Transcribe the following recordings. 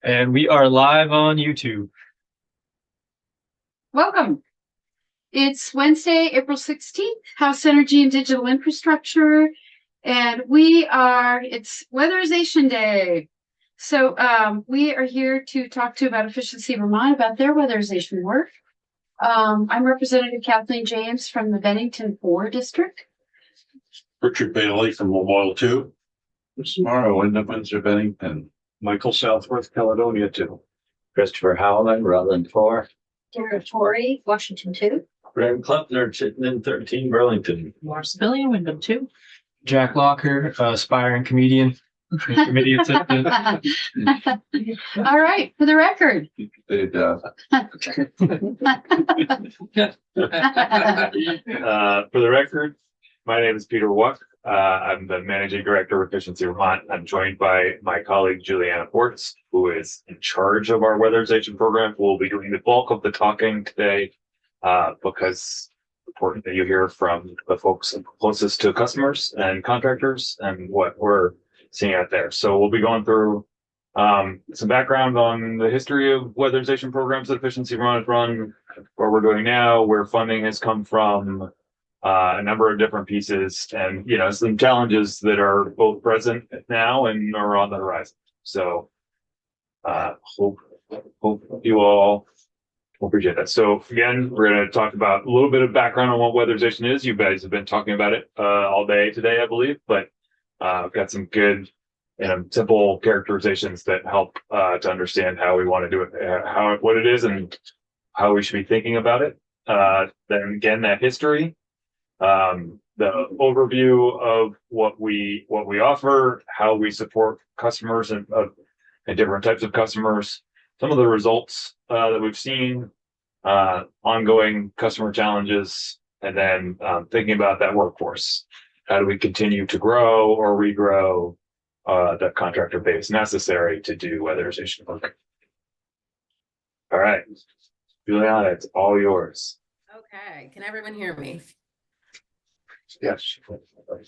And we are live on YouTube. Welcome. It's Wednesday, April 16th, House Energy and Digital Infrastructure. And it's Weatherization Day. So we are here to talk to about Efficiency Vermont about their weatherization work. I'm Representative Kathleen James from the Bennington 4 District. Richard Bailey from Memorial 2. Tomorrow in Windsor, Bennington. Michael Southworth, Caledonia 2. Christopher Howland, Rutland 4. Dara Torrey, Washington 2. Graham Kleppner, Chittenden 13, Burlington. Laura Civilian, Wyndham 2. Jack Locker, aspiring comedian. Committee attendant. All right, for the record. For the record, my name is Peter Wuck. I'm the Managing Director of Efficiency Vermont. I'm joined by my colleague Juliana Ports, who is in charge of our weatherization program, who will be doing the bulk of the talking today, because it's important that you hear from the folks closest to customers and contractors and what we're seeing out there. So we'll be going through some background on the history of weatherization programs that Efficiency Vermont has run, what we're doing now, where funding has come from, a number of different pieces, and some challenges that are both present now and are on the horizon. So hope you all appreciate that. So again, we're going to talk about a little bit of background on what weatherization is. You guys have been talking about it all day today, I believe, but I've got some good simple characterizations that help to understand how we want to do it, what it is and how we should be thinking about it. Then again, that history, the overview of what we offer, how we support customers and different types of customers, some of the results that we've seen, ongoing customer challenges, and then thinking about that workforce. How do we continue to grow or regrow the contractor base necessary to do weatherization work? All right, Juliana, it's all yours. Okay, can everyone hear me? Yes.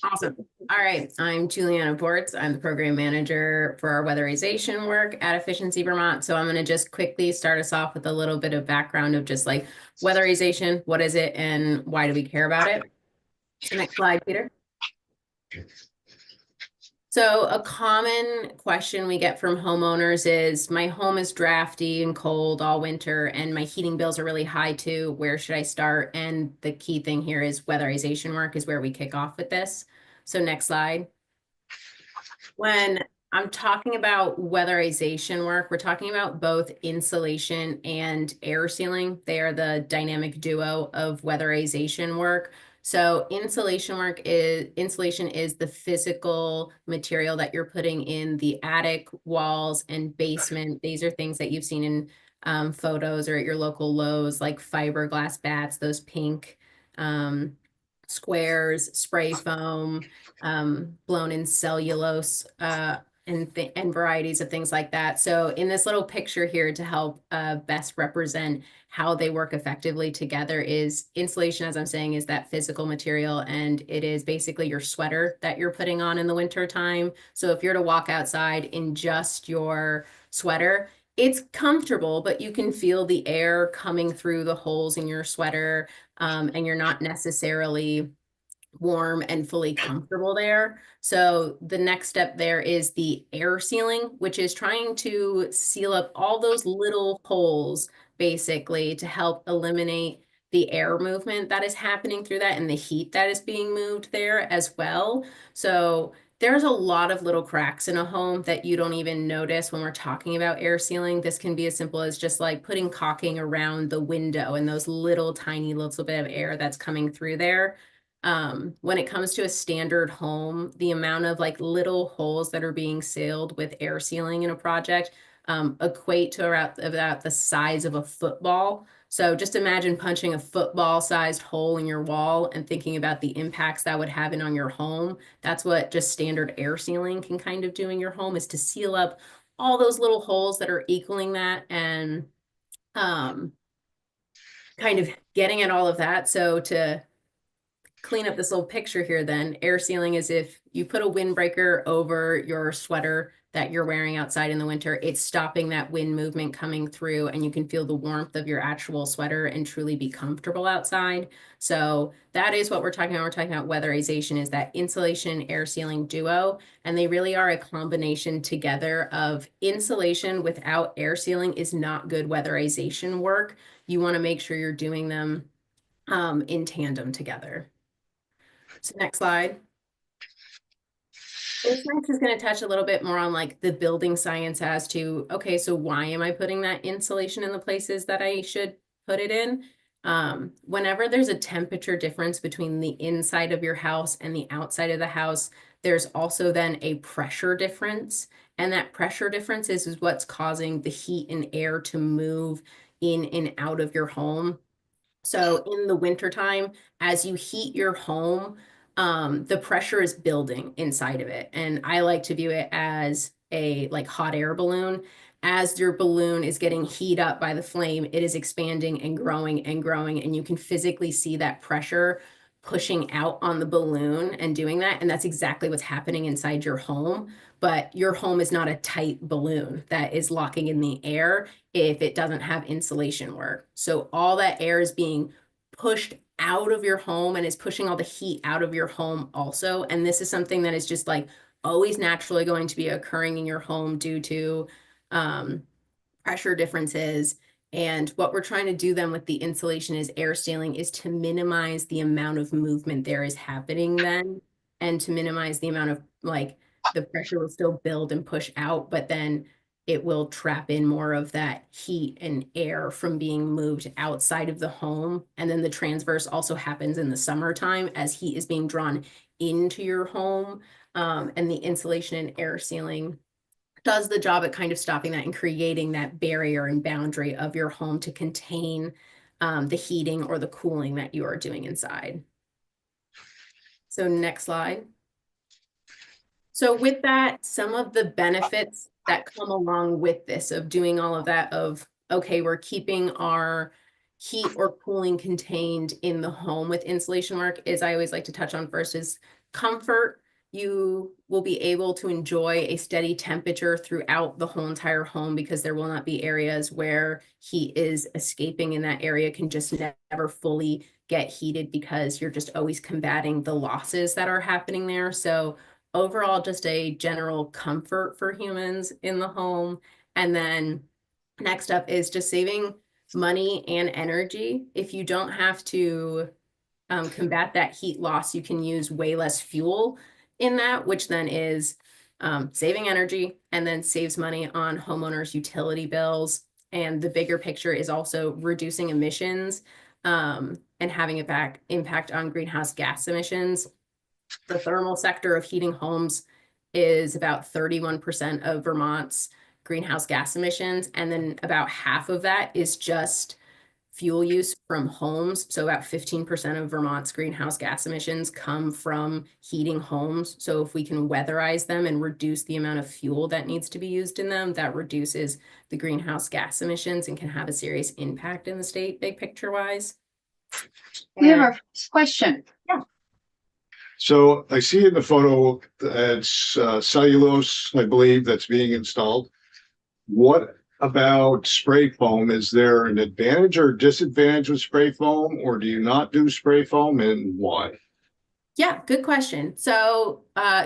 Awesome. All right, I'm Juliana Bortz. I'm the program manager for our weatherization work at Efficiency Vermont. So I'm going to just quickly start us off with a little bit of background of just like weatherization, what is it and why do we care about it? So next slide, Peter. So a common question we get from homeowners is, my home is drafty and cold all winter and my heating bills are really high too. Where should I start? And the key thing here is weatherization work is where we kick off with this. So next slide. When I'm talking about weatherization work, we're talking about both insulation and air sealing. They are the dynamic duo of weatherization work. So insulation is the physical material that you're putting in the attic, walls, and basement. These are things that you've seen in photos or at your local Lowe's, like fiberglass bats, those pink squares, spray foam, blown in cellulose, and varieties of things like that. So in this little picture here to help best represent how they work effectively together is insulation, as I'm saying, is that physical material, and it is basically your sweater that you're putting on in the winter time. So if you're to walk outside in just your sweater, it's comfortable, but you can feel the air coming through the holes in your sweater, and you're not necessarily warm and fully comfortable there. So the next step there is the air sealing, which is trying to seal up all those little holes basically to help eliminate the air movement that is happening through that and the heat that is being moved there as well. So there's a lot of little cracks in a home that you don't even notice when we're talking about air sealing. This can be as simple as just like putting caulking around the window and those little tiny little bit of air that's coming through there. When it comes to a standard home, the amount of like little holes that are being sealed with air sealing in a project equate to about the size of a football. So just imagine punching a football-sized hole in your wall and thinking about the impacts that would have on your home. That's what just standard air sealing can kind of do in your home, is to seal up all those little holes that are equaling that and kind of getting at all of that. So to clean up this little picture here, then air sealing is if you put a windbreaker over your sweater that you're wearing outside in the winter. It's stopping that wind movement coming through, and you can feel the warmth of your actual sweater and truly be comfortable outside. So that is what we're talking about. We're talking about weatherization, is that insulation air sealing duo. And they really are a combination together of insulation without air sealing is not good weatherization work. You want to make sure you're doing them in tandem together. So next slide. This next is going to touch a little bit more on like the building science as to, okay, so why am I putting that insulation in the places that I should put it in? Whenever there's a temperature difference between the inside of your house and the outside of the house, there's also then a pressure difference. And that pressure difference is what's causing the heat and air to move in and out of your home. So in the wintertime, as you heat your home, the pressure is building inside of it. And I like to view it as a like hot air balloon. As your balloon is getting heat up by the flame, it is expanding and growing and growing. And you can physically see that pressure pushing out on the balloon and doing that. And that's exactly what's happening inside your home. But your home is not a tight balloon that is locking in the air if it doesn't have insulation work. So all that air is being pushed out of your home and is pushing all the heat out of your home also. And this is something that is just like always naturally going to be occurring in your home due to pressure differences. And what we're trying to do then with the insulation is air sealing is to minimize the amount of movement there is happening then, and to minimize the amount of like the pressure will still build and push out, but then it will trap in more of that heat and air from being moved outside of the home. And then the transverse also happens in the summertime as heat is being drawn into your home. And the insulation and air sealing does the job at kind of stopping that and creating that barrier and boundary of your home to contain the heating or the cooling that you are doing inside. So next slide. So with that, some of the benefits that come along with this of doing all of that of, okay, we're keeping our heat or cooling contained in the home with insulation work is I always like to touch on first is comfort. You will be able to enjoy a steady temperature throughout the whole entire home because there will not be areas where heat is escaping, and that area can just never fully get heated because you're just always combating the losses that are happening there. So overall, just a general comfort for humans in the home. And then next up is just saving money and energy. If you don't have to combat that heat loss, you can use way less fuel in that, which then is saving energy and then saves money on homeowners' utility bills. And the bigger picture is also reducing emissions and having a impact on greenhouse gas emissions. The thermal sector of heating homes is about 31% of Vermont's greenhouse gas emissions. And then about half of that is just fuel use from homes. So about 15% of Vermont's greenhouse gas emissions come from heating homes. So if we can weatherize them and reduce the amount of fuel that needs to be used in them, that reduces the greenhouse gas emissions and can have a serious impact in the state, big picture wise. We have our first question. So I see in the photo it's cellulose, I believe, that's being installed. What about spray foam? Is there an advantage or disadvantage with spray foam, or do you not do spray foam, and why? Yeah, good question. So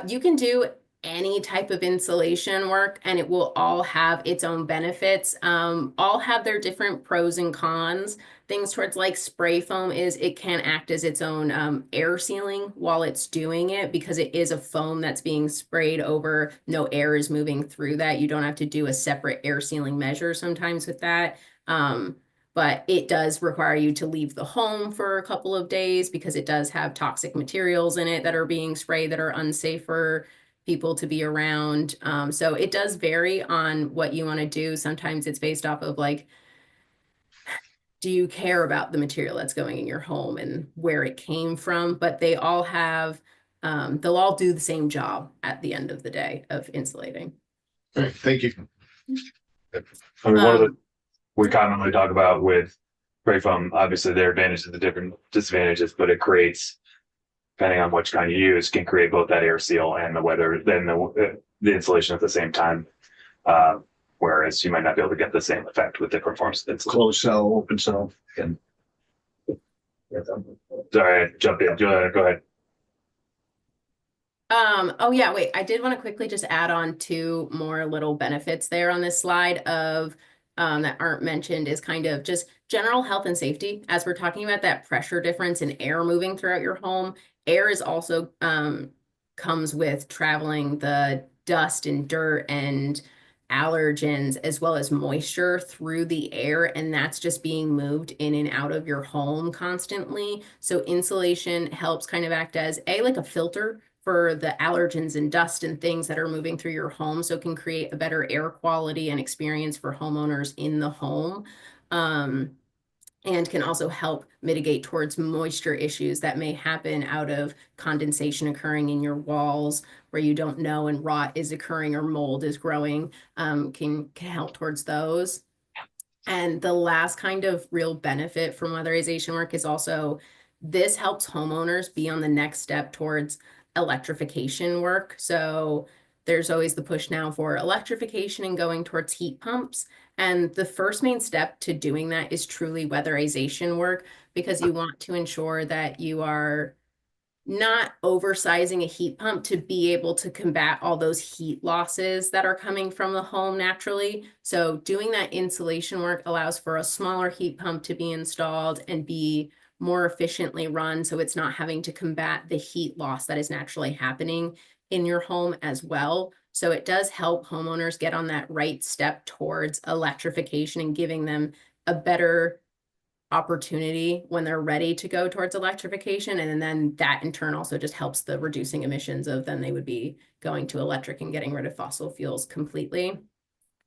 you can do any type of insulation work and it will all have its own benefits. All have their different pros and cons. Things towards like spray foam is it can act as its own air sealing while it's doing it because it is a foam that's being sprayed over. No air is moving through that. You don't have to do a separate air sealing measure sometimes with that. But it does require you to leave the home for a couple of days because it does have toxic materials in it that are being sprayed that are unsafe for people to be around. So it does vary on what you want to do. Sometimes it's based off of like, do you care about the material that's going in your home and where it came from? But they all have, they'll all do the same job at the end of the day of insulating. All right, thank you. I mean, one of the we commonly talk about with spray foam, obviously there are advantages and different disadvantages, but it creates, depending on which kind you use, can create both that air seal and the weather, then the the insulation at the same time. Whereas you might not be able to get the same effect with different forms of insulation. Closed cell, open cell. Sorry, I jumped in. Julia, go ahead. Oh yeah, wait, I did want to quickly just add on two more little benefits there on this slide of that aren't mentioned is kind of just general health and safety. As we're talking about that pressure difference in air moving throughout your home, air is also comes with traveling the dust and dirt and allergens as well as moisture through the air, and that's just being moved in and out of your home constantly. So insulation helps kind of act as like a filter for the allergens and dust and things that are moving through your home, so it can create a better air quality and experience for homeowners in the home. And can also help mitigate towards moisture issues that may happen out of condensation occurring in your walls where you don't know and rot is occurring or mold is growing, can help towards those. And the last kind of real benefit from weatherization work is also this helps homeowners be on the next step towards electrification work. So there's always the push now for electrification and going towards heat pumps. And the first main step to doing that is truly weatherization work, because you want to ensure that you are not oversizing a heat pump to be able to combat all those heat losses that are coming from the home naturally. So doing that insulation work allows for a smaller heat pump to be installed and be more efficiently run, so it's not having to combat the heat loss that is naturally happening in your home as well. So it does help homeowners get on that right step towards electrification and giving them a better opportunity when they're ready to go towards electrification. And then that in turn also just helps the reducing emissions of then they would be going to electric and getting rid of fossil fuels completely.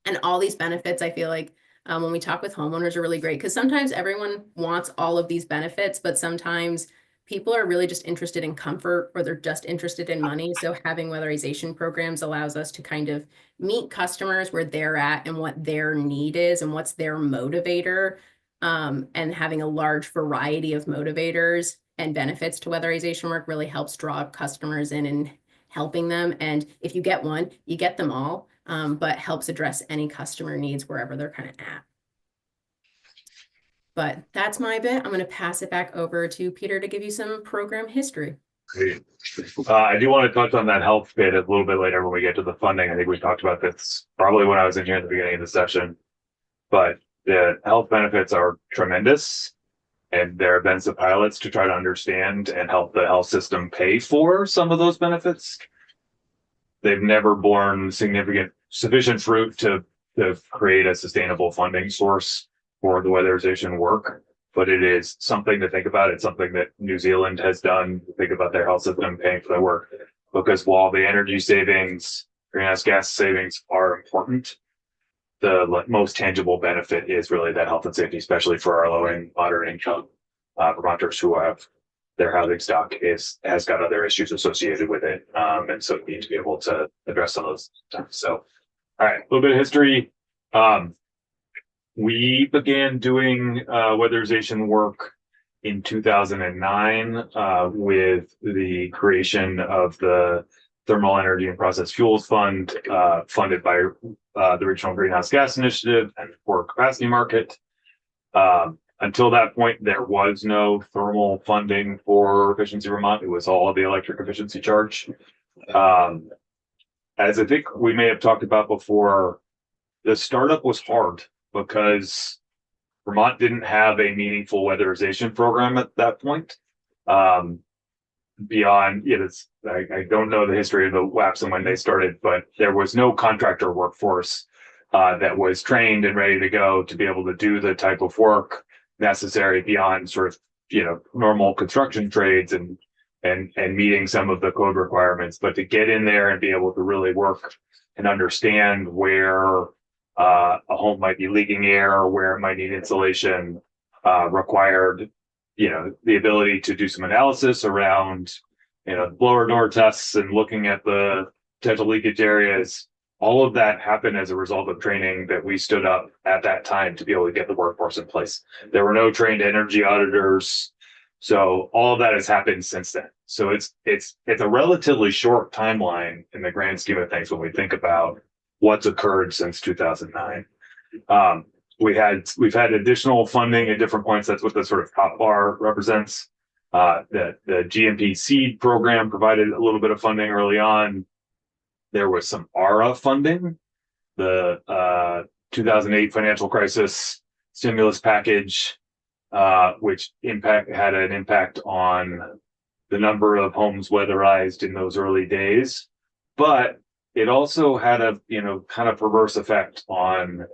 And all these benefits, I feel like when we talk with homeowners are really great, because sometimes everyone wants all of these benefits, but sometimes people are really just interested in comfort or they're just interested in money. So having weatherization programs allows us to kind of meet customers where they're at and what their need is and what's their motivator. And having a large variety of motivators and benefits to weatherization work really helps draw customers in and helping them. And if you get one, you get them all, but helps address any customer needs wherever they're kind of at. But that's my bit. I'm going to pass it back over to Peter to give you some program history. Great. I do want to touch on that health bit a little bit later when we get to the funding. I think we talked about this probably when I was in here at the beginning of the session, but the health benefits are tremendous. And there have been some pilots to try to understand and help the health system pay for some of those benefits. They've never borne sufficient fruit to create a sustainable funding source for the weatherization work. But it is something to think about. It's something that New Zealand has done. Think about their health system paying for their work. Because while the energy savings, greenhouse gas savings are important, the most tangible benefit is really that health and safety, especially for our low and moderate income Vermonters who have their housing stock has got other issues associated with it. And so we need to be able to address some of those stuff. So, all right, a little bit of history. We began doing weatherization work in 2009 with the creation of the Thermal Energy and Process Fuels Fund, funded by the Regional Greenhouse Gas Initiative and for Capacity Market. Until that point, there was no thermal funding for Efficiency Vermont. It was all the electric efficiency charge. As I think we may have talked about before, the startup was hard because Vermont didn't have a meaningful weatherization program at that point. Beyond, I don't know the history of the WAPs and when they started, but there was no contractor workforce that was trained and ready to go to be able to do the type of work necessary beyond sort of, normal construction trades and meeting some of the code requirements. But to get in there and be able to really work and understand where a home might be leaking air or where it might need insulation required the ability to do some analysis around, blower door tests and looking at the potential leakage areas. All of that happened as a result of training that we stood up at that time to be able to get the workforce in place. There were no trained energy auditors. So all of that has happened since then. So it's a relatively short timeline in the grand scheme of things when we think about what's occurred since 2009. We've had additional funding at different points. That's what the sort of top bar represents. The GMP seed program provided a little bit of funding early on. There was some ARA funding, the 2008 financial crisis stimulus package, which had an impact on the number of homes weatherized in those early days. But it also had a kind of perverse effect on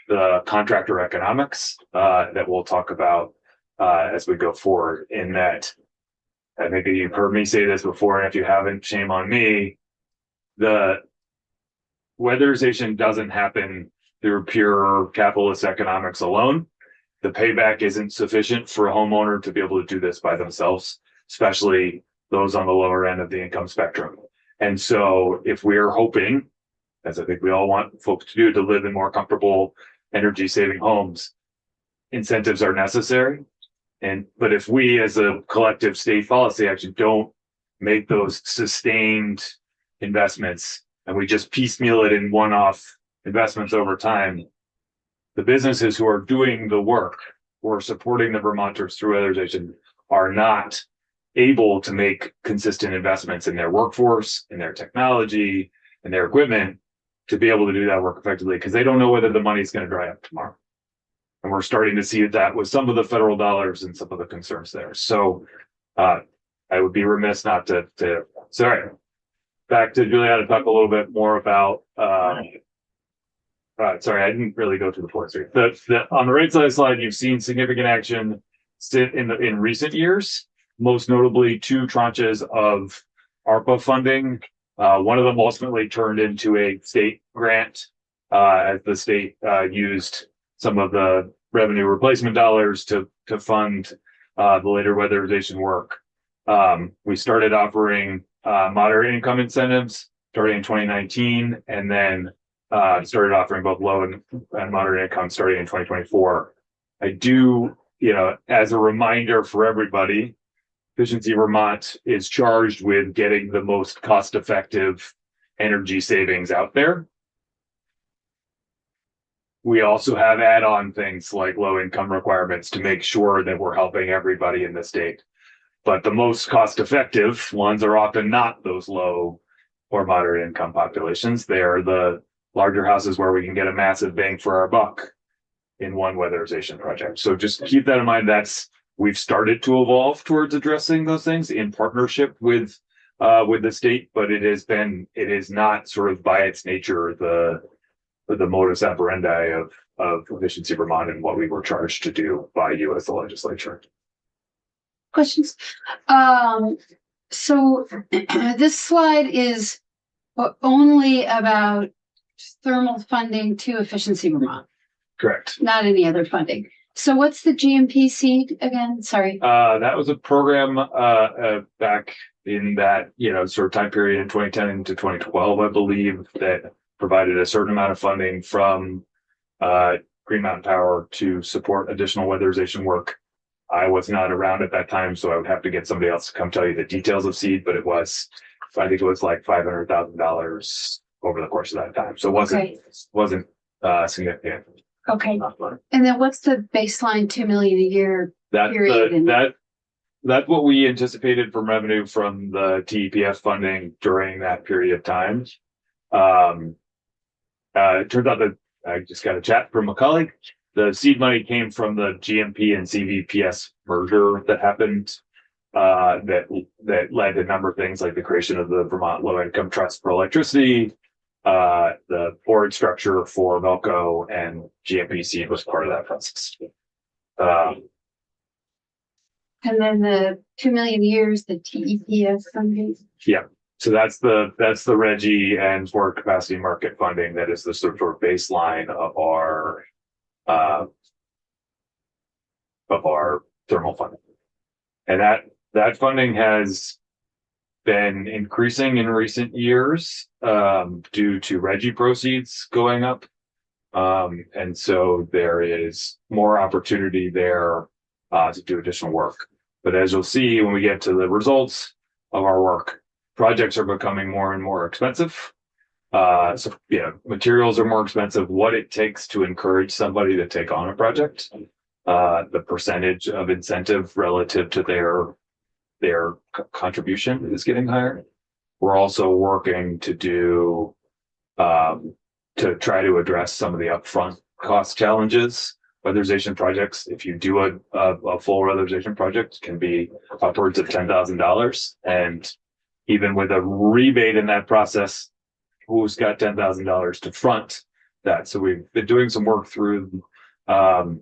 the contractor economics that we'll talk about as we go forward. In that, and maybe you've heard me say this before, and if you haven't, shame on me. The weatherization doesn't happen through pure capitalist economics alone. The payback isn't sufficient for a homeowner to be able to do this by themselves, especially those on the lower end of the income spectrum. And so if we're hoping, as I think we all want folks to do, to live in more comfortable energy saving homes, incentives are necessary. But if we as a collective state policy actually don't make those sustained investments and we just piecemeal it in one-off investments over time, the businesses who are doing the work, who are supporting the Vermonters through weatherization, are not able to make consistent investments in their workforce, in their technology, in their equipment to be able to do that work effectively, because they don't know whether the money is going to dry up tomorrow. And we're starting to see that with some of the federal dollars and some of the concerns there. So I would be remiss not to sorry. Back to Juliana to talk a little bit more about sorry, I didn't really go to the forestry. On the right side of the slide, you've seen significant action in recent years, most notably 2 tranches of ARPA funding. One of them ultimately turned into a state grant as the state used some of the revenue replacement dollars to fund the later weatherization work. We started offering moderate income incentives starting in 2019, and then started offering both low and moderate income starting in 2024. I do, as a reminder for everybody, Efficiency Vermont is charged with getting the most cost-effective energy savings out there. We also have add-on things like low-income requirements to make sure that we're helping everybody in the state. But the most cost-effective ones are often not those low or moderate income populations. They are the larger houses where we can get a massive bang for our buck in one weatherization project. So just keep that in mind. We've started to evolve towards addressing those things in partnership with the state, but it is not sort of by its nature the modus operandi of Efficiency Vermont and what we were charged to do by you as the legislature. Questions? So this slide is only about thermal funding to Efficiency Vermont, Correct. not any other funding. So what's the GMP seed again? Sorry. That was a program back in that sort of time period in 2010 to 2012, I believe, that provided a certain amount of funding from Green Mountain Power to support additional weatherization work. I was not around at that time, so I would have to get somebody else to come tell you the details of seed, but I think it was like $500,000 over the course of that time. So it wasn't significant. Okay. And then what's the baseline 2 million a year? That's what we anticipated from revenue from the TEPS funding during that period of time. It turns out that I just got a chat from a colleague. The seed money came from the GMP and CVPS merger that happened that led to a number of things like the creation of the Vermont Low Income Trust for Electricity, the board structure for Melco, and GMP seed was part of that process. And then the 2 million years, the TEPS funding. Yeah. So that's the RGGI and forward capacity market funding that is the sort of baseline of our thermal funding. And that funding has been increasing in recent years due to RGGI proceeds going up. And so there is more opportunity there to do additional work. But as you'll see, when we get to the results of our work, projects are becoming more and more expensive. So materials are more expensive. What it takes to encourage somebody to take on a project, the percentage of incentive relative to their contribution is getting higher. We're also working to do to try to address some of the upfront cost challenges. Weatherization projects, if you do a full weatherization project, can be upwards of $10,000, and even with a rebate in that process, who's got $10,000 to front that? So we've been doing some work through the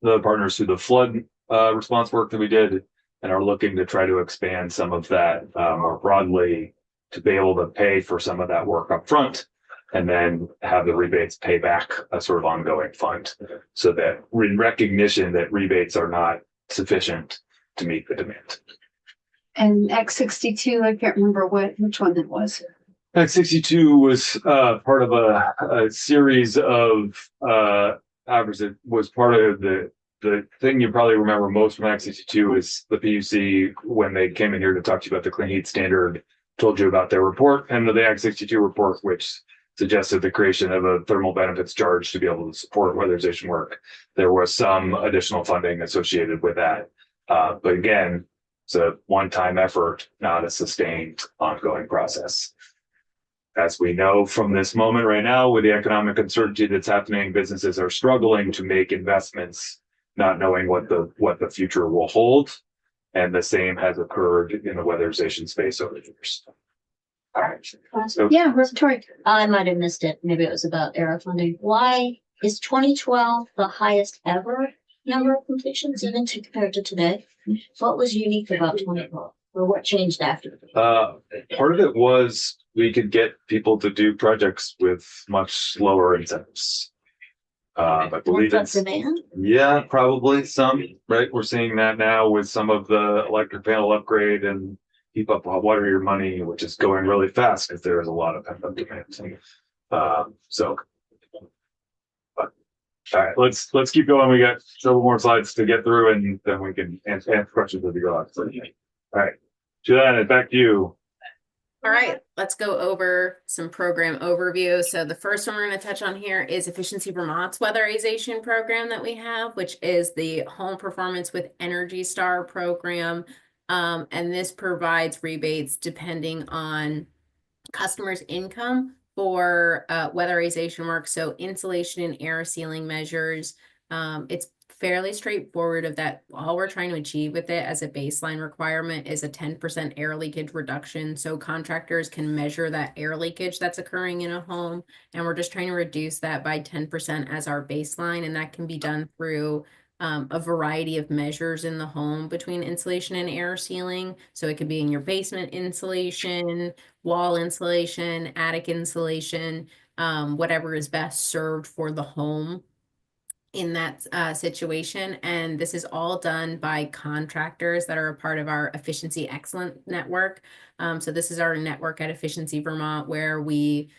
partners through the flood response work that we did, and are looking to try to expand some of that more broadly to be able to pay for some of that work up front, and then have the rebates pay back a sort of ongoing fund, so that in recognition that rebates are not sufficient to meet the demand. And X62, I can't remember which one that was. X62 was part of a series of it was part of the thing you probably remember most from X62 is the PUC, when they came in here to talk to you about the clean heat standard, told you about their report, and the X62 report, which suggested the creation of a thermal benefits charge to be able to support weatherization work. There was some additional funding associated with that. But again, it's a one-time effort, not a sustained ongoing process. As we know from this moment right now, with the economic uncertainty that's happening, businesses are struggling to make investments, not knowing what the future will hold. And the same has occurred in the weatherization space over the years. All right. So, Yeah, Tori. I might have missed it. Maybe it was about era funding. Why is 2012 the highest ever number of completions, even compared to today? What was unique about 2012, or what changed after? part of it was we could get people to do projects with much lower incentives. I believe Pent-up it's, demand? yeah, probably some, right? We're seeing that now with some of the electric panel upgrade and keep up water your money, which is going really fast because there is a lot of pent-up demand. So, but, all right, let's keep going. We got several more slides to get through, and then we can answer questions as we go on. So, all right, Juliana, back to you. All right, let's go over some program overview. So the first one we're going to touch on here is Efficiency Vermont's weatherization program that we have, which is the Home Performance with Energy Star program. And this provides rebates depending on customers' income for weatherization work. So insulation and air sealing measures. It's fairly straightforward of that. All we're trying to achieve with it as a baseline requirement is a 10% air leakage reduction. So contractors can measure that air leakage that's occurring in a home. And we're just trying to reduce that by 10% as our baseline. And that can be done through a variety of measures in the home between insulation and air sealing. So it could be in your basement insulation, wall insulation, attic insulation, whatever is best served for the home in that situation. And this is all done by contractors that are a part of our Efficiency Excellence Network. So this is our network at Efficiency Vermont, where we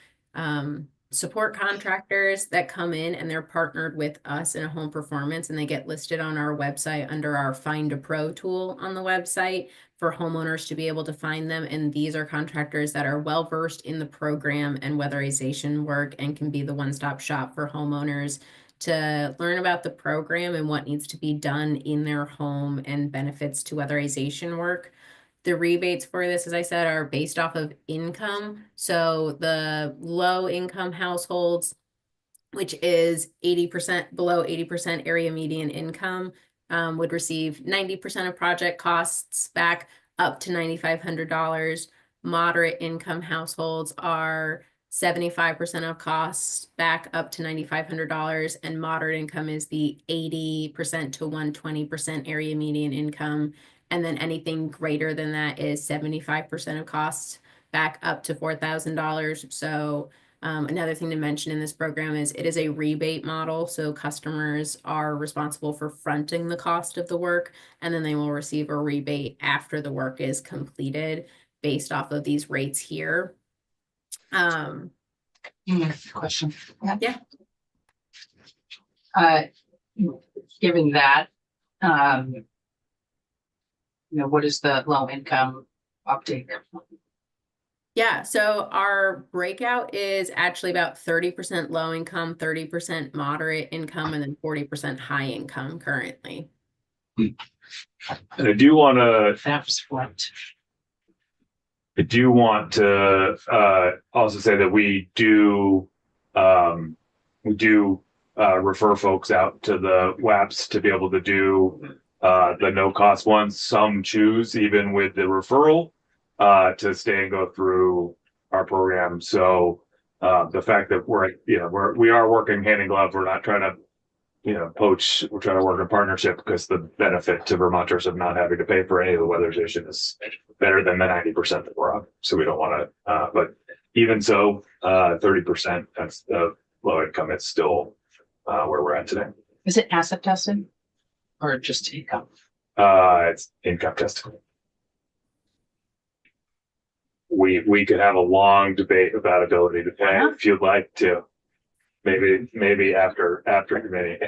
support contractors that come in and they're partnered with us in a home performance, and they get listed on our website under our Find a Pro tool on the website for homeowners to be able to find them. And these are contractors that are well versed in the program and weatherization work and can be the one-stop shop for homeowners to learn about the program and what needs to be done in their home and benefits to weatherization work. The rebates for this, as I said, are based off of income. So the low income households, which is 80% below 80% area median income, would receive 90% of project costs back up to $9,500. Moderate income households are 75% of costs back up to $9,500, and moderate income is the 80% to 120% area median income. And then anything greater than that is 75% of costs back up to $4,000. So another thing to mention in this program is it is a rebate model. So customers are responsible for fronting the cost of the work, and then they will receive a rebate after the work is completed based off of these rates here. Question. Yeah. Given that, what is the low income update? Yeah, so our breakout is actually about 30% low income, 30% moderate income, and then 40% high income currently. And I do want to That's what. also say that we do refer folks out to the WAPs to be able to do the no cost ones. Some choose even with the referral to stay and go through our program. So the fact that we are working hand in glove. We're not trying to poach. We're trying to work in partnership because the benefit to Vermonters of not having to pay for any of the weatherization is better than the 90% that we're on. So we don't want to, but even so, 30%, that's the low income. It's still where we're at today. Is it asset tested or just income? It's income testing. We could have a long debate about ability to pay if you'd like to. Maybe after committee.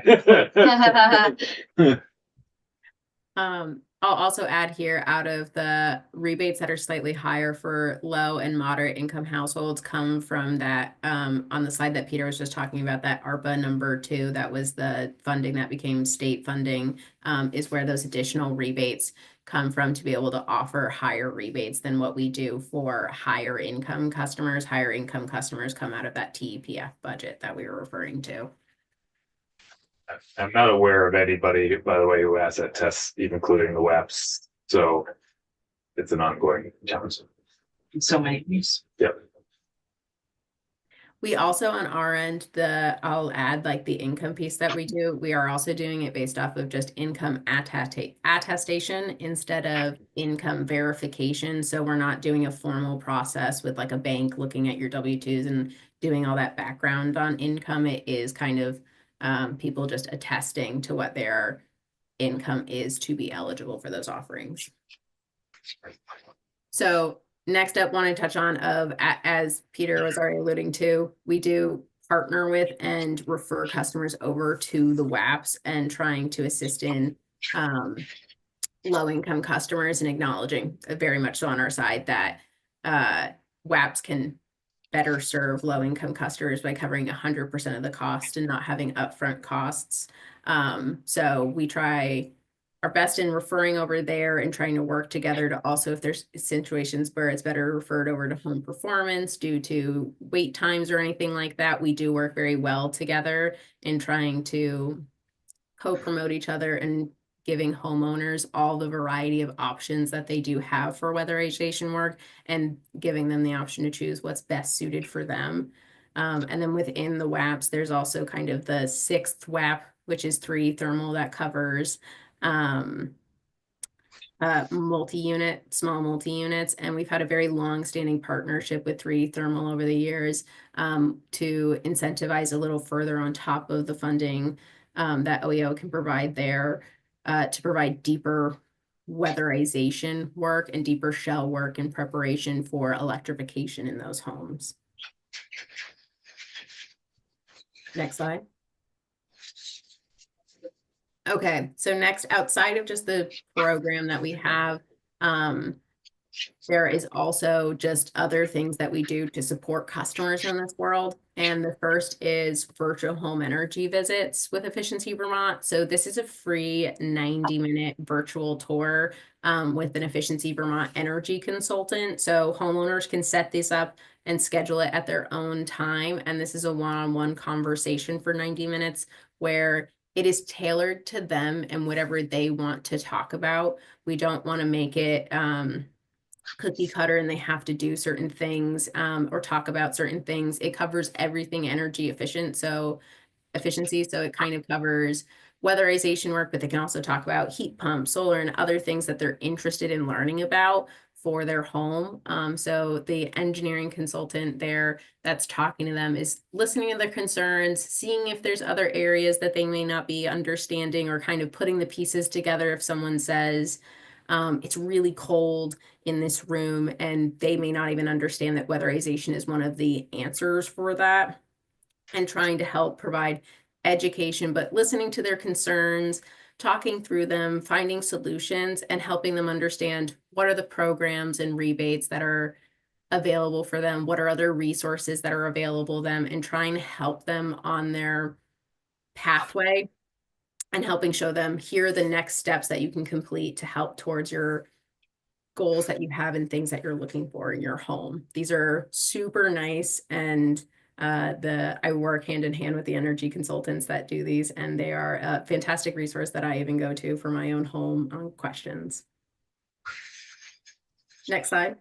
I'll also add here, out of the rebates that are slightly higher for low and moderate income households come from that, on the slide that Peter was just talking about, that ARPA number 2, that was the funding that became state funding, is where those additional rebates come from to be able to offer higher rebates than what we do for higher income customers. Higher income customers come out of that TEPF budget that we were referring to. I'm not aware of anybody, by the way, who asset tests, even including the WAPs. So it's an ongoing challenge. So many things. Yep. We also, on our end, I'll add like the income piece that we do. We are also doing it based off of just income attestation instead of income verification. So we're not doing a formal process with like a bank looking at your W-2s and doing all that background on income. It is kind of people just attesting to what their income is to be eligible for those offerings. So next up, want to touch on as Peter was already alluding to, we do partner with and refer customers over to the WAPs and trying to assist in low income customers, and acknowledging very much so on our side that WAPs can better serve low income customers by covering 100% of the cost and not having upfront costs. So we try our best in referring over there and trying to work together to also, if there's situations where it's better referred over to home performance due to wait times or anything like that, we do work very well together in trying to co-promote each other and giving homeowners all the variety of options that they do have for weatherization work and giving them the option to choose what's best suited for them. And then within the WAPs, there's also kind of the 6th WAP, which is 3 thermal, that covers small multi-units. And we've had a very long-standing partnership with 3 thermal over the years to incentivize a little further on top of the funding that OEO can provide there to provide deeper weatherization work and deeper shell work in preparation for electrification in those homes. Next slide. Okay, so next, outside of just the program that we have, there is also just other things that we do to support customers in this world. And the first is virtual home energy visits with Efficiency Vermont. So this is a free 90-minute virtual tour with an Efficiency Vermont energy consultant. So homeowners can set this up and schedule it at their own time. And this is a one-on-one conversation for 90 minutes where it is tailored to them and whatever they want to talk about. We don't want to make it cookie cutter and they have to do certain things or talk about certain things. It covers everything energy efficiency. So it kind of covers weatherization work, but they can also talk about heat pumps, solar, and other things that they're interested in learning about for their home. So the engineering consultant there that's talking to them is listening to their concerns, seeing if there's other areas that they may not be understanding, or kind of putting the pieces together. If someone says, it's really cold in this room, and they may not even understand that weatherization is one of the answers for that, and trying to help provide education, but listening to their concerns, talking through them, finding solutions, and helping them understand what are the programs and rebates that are available for them, what are other resources that are available to them, and trying to help them on their pathway and helping show them here are the next steps that you can complete to help towards your goals that you have and things that you're looking for in your home. These are super nice, and I work hand in hand with the energy consultants that do these, and they are a fantastic resource that I even go to for my own home on questions. Next slide.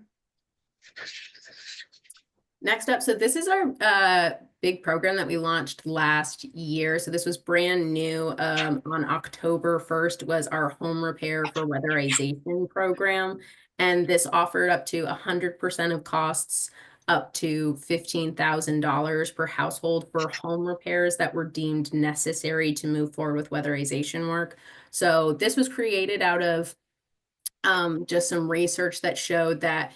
Next up, so this is our big program that we launched last year. So this was brand new. On October 1st was our home repair for weatherization program. And this offered up to 100% of costs up to $15,000 per household for home repairs that were deemed necessary to move forward with weatherization work. So this was created out of just some research that showed that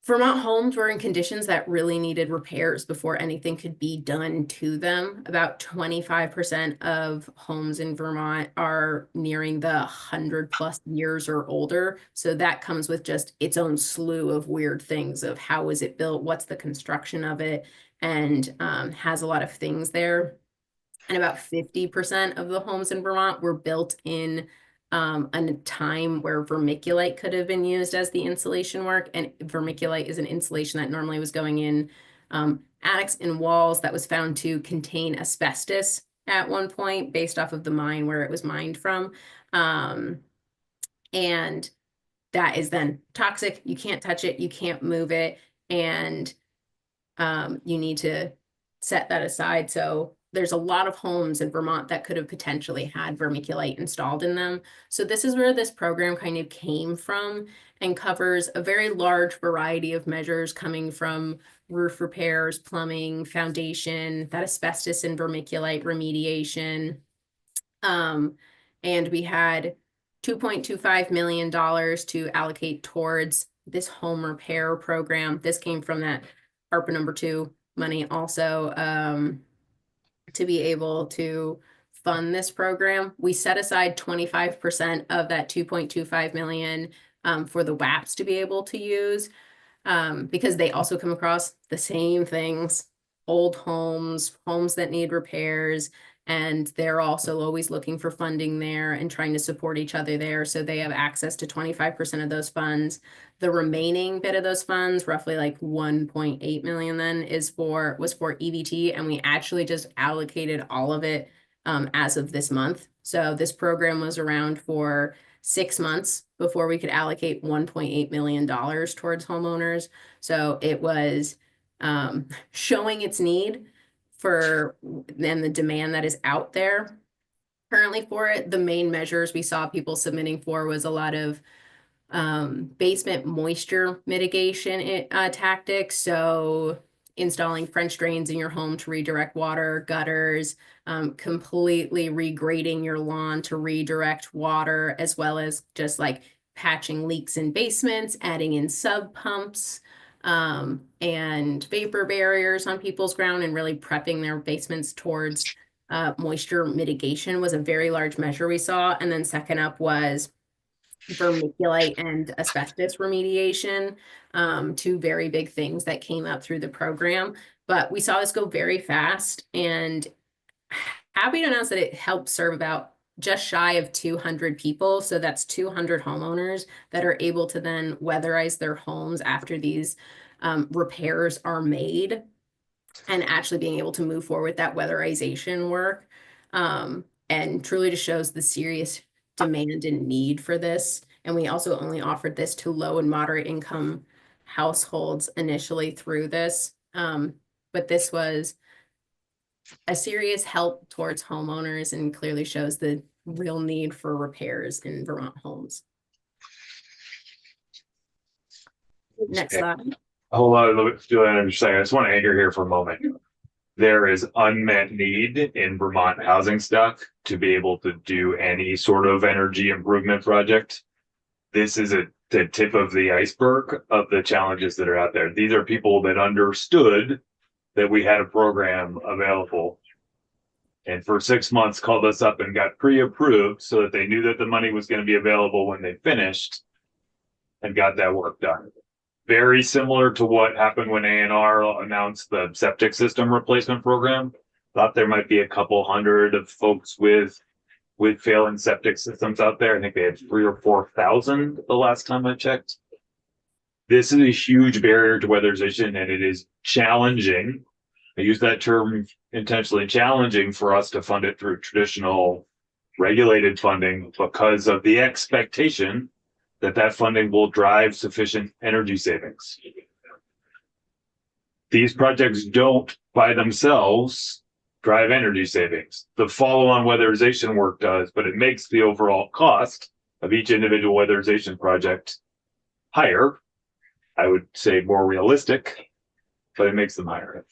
Vermont homes were in conditions that really needed repairs before anything could be done to them. About 25% of homes in Vermont are nearing the 100+ years or older. So that comes with just its own slew of weird things of how was it built, what's the construction of it, and has a lot of things there. And about 50% of the homes in Vermont were built in a time where vermiculite could have been used as the insulation work. And vermiculite is an insulation that normally was going in attics and walls that was found to contain asbestos at one point based off of the mine where it was mined from. And that is then toxic. You can't touch it. You can't move it. And you need to set that aside. So there's a lot of homes in Vermont that could have potentially had vermiculite installed in them. So this is where this program kind of came from and covers a very large variety of measures coming from roof repairs, plumbing, foundation, that asbestos and vermiculite remediation. And we had $2.25 million to allocate towards this home repair program. This came from that ARPA number 2 money also to be able to fund this program. We set aside 25% of that 2.25 million for the WAPs to be able to use because they also come across the same things, old homes, homes that need repairs, and they're also always looking for funding there and trying to support each other there. So they have access to 25% of those funds. The remaining bit of those funds, roughly like 1.8 million then was for EBT. And we actually just allocated all of it as of this month. So this program was around for 6 months before we could allocate $1.8 million towards homeowners. So it was showing its need for and the demand that is out there currently for it. The main measures we saw people submitting for was a lot of basement moisture mitigation tactics. So installing French drains in your home to redirect water, gutters, completely regrading your lawn to redirect water, as well as just like patching leaks in basements, adding in sub pumps, and vapor barriers on people's ground and really prepping their basements towards moisture mitigation was a very large measure we saw. And then second up was vermiculite and asbestos remediation, 2 very big things that came up through the program. But we saw this go very fast, and happy to announce that it helped serve about just shy of 200 people. So that's 200 homeowners that are able to then weatherize their homes after these repairs are made and actually being able to move forward with that weatherization work. And truly just shows the serious demand and need for this. And we also only offered this to low and moderate income households initially through this. But this was a serious help towards homeowners and clearly shows the real need for repairs in Vermont homes. Next slide. A whole lot of Julian, I'm just saying, I just want to anchor here for a moment. There is unmet need in Vermont housing stock to be able to do any sort of energy improvement project. This is the tip of the iceberg of the challenges that are out there. These are people that understood that we had a program available And for 6 months called us up and got pre-approved so that they knew that the money was going to be available when they finished and got that work done. Very similar to what happened when A&R announced the septic system replacement program. Thought there might be a couple hundred of folks with failing septic systems out there. I think they had 3,000 or 4,000 the last time I checked. This is a huge barrier to weatherization, and it is challenging. I use that term intentionally, challenging for us to fund it through traditional regulated funding because of the expectation that that funding will drive sufficient energy savings. These projects don't by themselves drive energy savings. The follow-on weatherization work does, but it makes the overall cost of each individual weatherization project higher. I would say more realistic, but it makes them higher.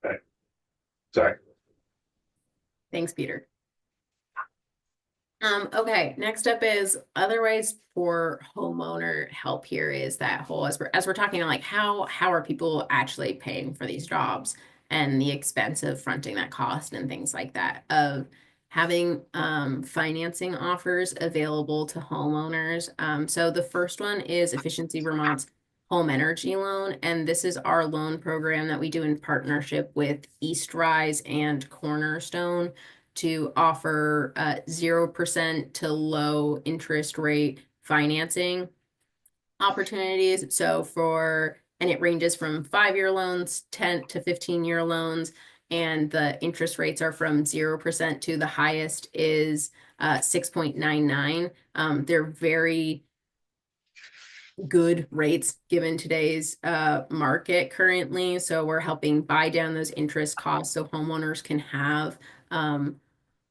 Okay. Sorry. Thanks, Peter. Okay, next up is other ways for homeowner help here is that whole, as we're talking like how are people actually paying for these jobs and the expense of fronting that cost and things like that, of having financing offers available to homeowners. So the first one is Efficiency Vermont's home energy loan, and this is our loan program that we do in partnership with East Rise and Cornerstone to offer 0% to low interest rate financing opportunities. So and it ranges from 5-year loans, 10 to 15-year loans, and the interest rates are from 0% to the highest is 6.99. They're very good rates given today's market currently. So we're helping buy down those interest costs so homeowners can have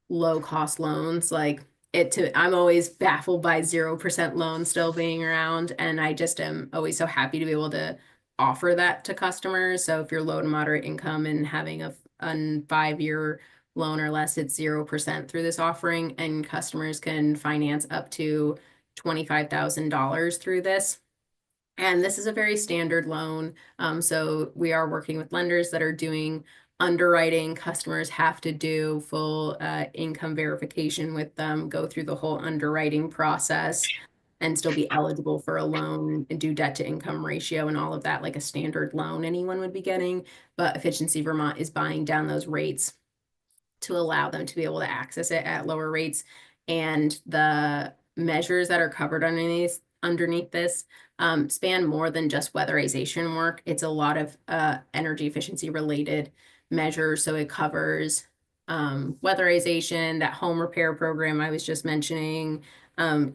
low cost loans. I'm always baffled by 0% loans still being around, and I just am always so happy to be able to offer that to customers. So if you're low to moderate income and having a 5-year loan or less, it's 0% through this offering, and customers can finance up to $25,000 through this. And this is a very standard loan. So we are working with lenders that are doing underwriting. Customers have to do full income verification with them, go through the whole underwriting process, and still be eligible for a loan and do debt to income ratio and all of that like a standard loan anyone would be getting. But Efficiency Vermont is buying down those rates to allow them to be able to access it at lower rates. And the measures that are covered underneath this span more than just weatherization work. It's a lot of energy efficiency related measures. So it covers weatherization, that home repair program I was just mentioning,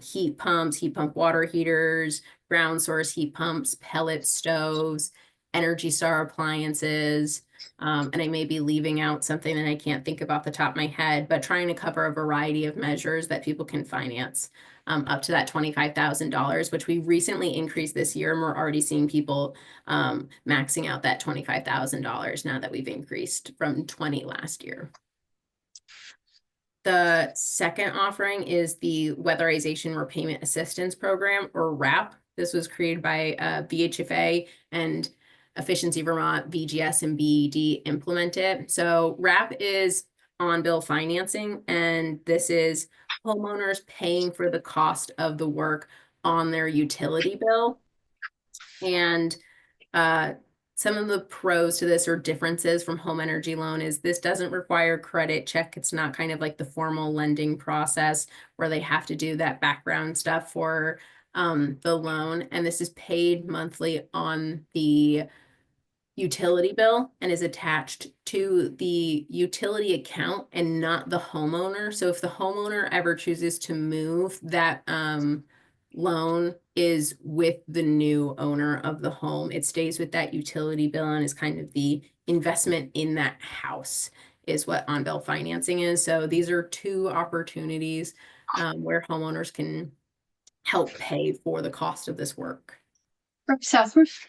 heat pumps, heat pump water heaters, ground source heat pumps, pellet stoves, Energy Star appliances. And I may be leaving out something that I can't think about the top of my head, but trying to cover a variety of measures that people can finance up to that $25,000, which we recently increased this year. And we're already seeing people maxing out that $25,000 now that we've increased from 20 last year. The second offering is the Weatherization Repayment Assistance Program, or WRAP. This was created by VHFA and Efficiency Vermont, VGS, and BED implement it. So WRAP is on-bill financing, and this is homeowners paying for the cost of the work on their utility bill. And some of the pros to this or differences from home energy loan is this doesn't require credit check. It's not kind of like the formal lending process where they have to do that background stuff for the loan. And this is paid monthly on the utility bill and is attached to the utility account and not the homeowner. So if the homeowner ever chooses to move, that loan is with the new owner of the home. It stays with that utility bill and is kind of the investment in that house is what on-bill financing is. So these are two opportunities where homeowners can help pay for the cost of this work. Rep. Southworth?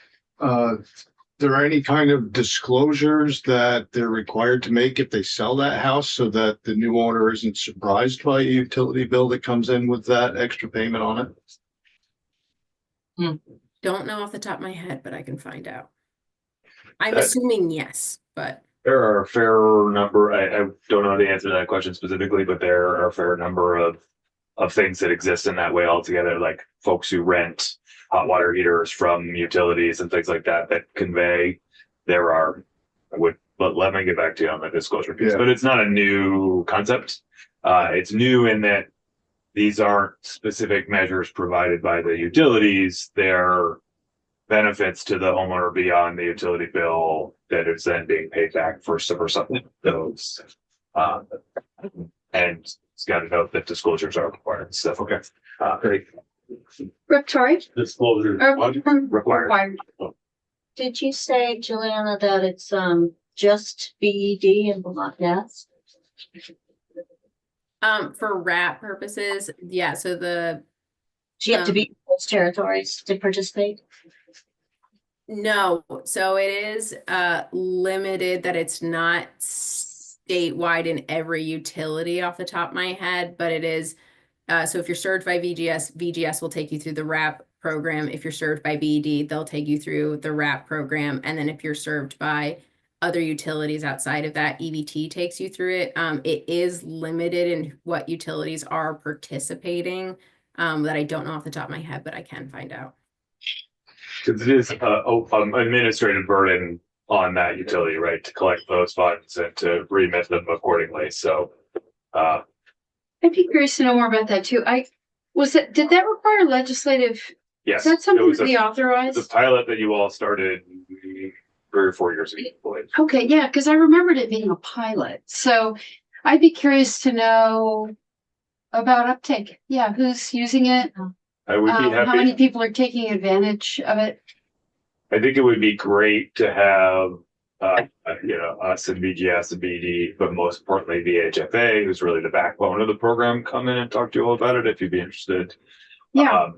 There any kind of disclosures that they're required to make if they sell that house so that the new owner isn't surprised by a utility bill that comes in with that extra payment on it? Don't know off the top of my head, but I can find out. I'm That- assuming yes, but There are a fair number, I don't know the answer to that question specifically, but there are a fair number of things that exist in that way altogether, like folks who rent hot water heaters from utilities and things like that that convey. There are, let me get back to you on the disclosure piece, Yeah. but it's not a new concept. It's new in that these aren't specific measures provided by the utilities. They're benefits to the homeowner beyond the utility bill that is then being paid back for something those. And it's got to note that disclosures are required. So, okay. Sorry? Disclosures required. Did you say, Juliana, that it's just BED and Vermont Gas? for RAP purposes, yeah, so the Do you have to be in those territories to participate? no, so it is limited that it's not statewide in every utility off the top of my head, but it is so if you're served by VGS will take you through the RAP program. If you're served by BED, they'll take you through the RAP program. And then if you're served by other utilities outside of that, EBT takes you through it. It is limited in what utilities are participating that I don't know off the top of my head, but I can find out. Because it is administrative burden on that utility, right, to collect those funds and to remit them accordingly. So, I'd be curious to know more about that too. Did that require legislative, yes, is that it something was to be the authorized? pilot that you all started 3 or 4 years ago. I believe. Okay, yeah, because I remembered it being a pilot. So I'd be curious to know about uptake. Yeah, who's using it? I would be How happy. many people are taking advantage of it? I think it would be great to have, us and VGS and BD, but most importantly, the HFA, who's really the backbone of the program, come in and talk to you all about it if you'd be interested. Yeah.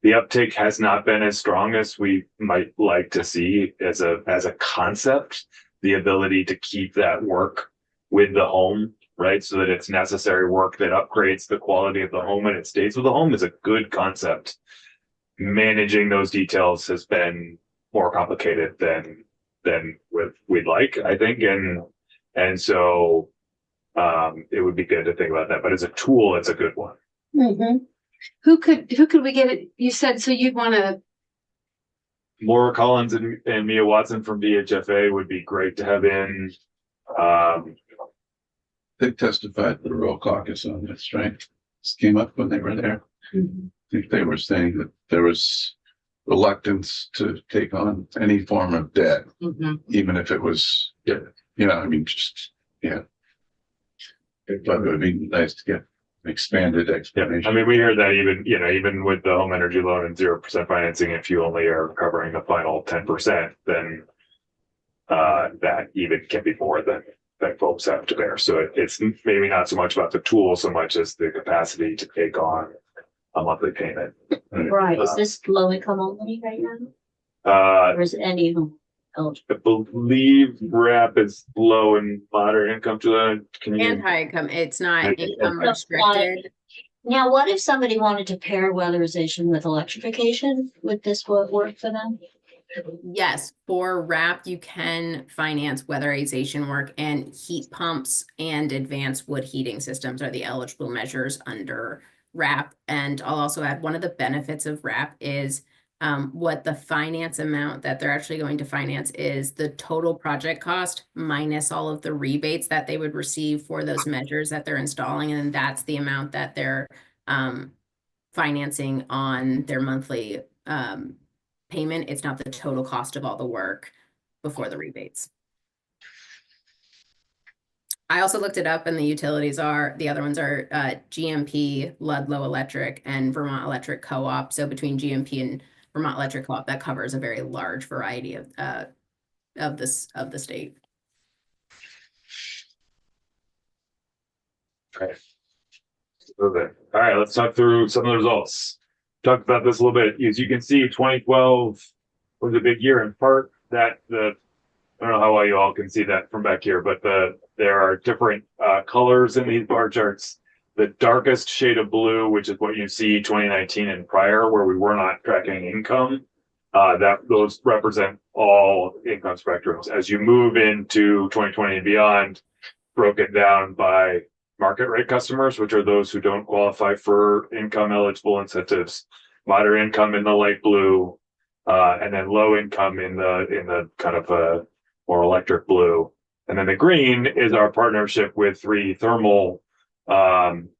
The uptake has not been as strong as we might like to see as a concept. The ability to keep that work with the home, right, so that it's necessary work that upgrades the quality of the home and it stays with the home is a good concept. Managing those details has been more complicated than we'd like, I think, and so it would be good to think about that. But as a tool, it's a good one. Mm-hmm. Who could we get it? You said so you'd want to. Laura Collins and Mia Watson from VHFA would be great to have in. They testified at the Rural Caucus on this, right? This came up when they were there. I think they were saying that there was reluctance to take on any form of debt, even if it was, just. But it would be nice to get expanded Yeah, explanation. I mean, we heard that even with the home energy loan and 0% financing, if you only are covering the final 10%, then that even can be more than folks have to bear. So it's maybe not so much about the tool so much as the capacity to take on a monthly payment. Right, is this low income only right now? Or is it any of them eligible? I believe RAP is low and moderate income to that. Can you? And high income, it's not Okay. income restricted. Now, what if somebody wanted to pair weatherization with electrification? Would this work for them? Yes, for RAP, you can finance weatherization work, and heat pumps and advanced wood heating systems are the eligible measures under RAP. And I'll also add one of the benefits of RAP is what the finance amount that they're actually going to finance is the total project cost minus all of the rebates that they would receive for those measures that they're installing. And that's the amount that they're financing on their monthly payment. It's not the total cost of all the work before the rebates. I also looked it up, and the utilities the other ones are GMP, Ludlow Electric, and Vermont Electric Co-op. So between GMP and Vermont Electric Co-op, that covers a very large variety of the state. Okay. All right, let's talk through some of the results. Talked about this a little bit. As you can see, 2012 was a big year, in part that I don't know how well you all can see that from back here, but there are different colors in these bar charts. The darkest shade of blue, which is what you see 2019 and prior, where we were not tracking income, that those represent all income spectrums. As you move into 2020 and beyond, broken down by market rate customers, which are those who don't qualify for income eligible incentives, moderate income in the light blue, and then low income in the kind of more electric blue. And then the green is our partnership with 3 Thermal,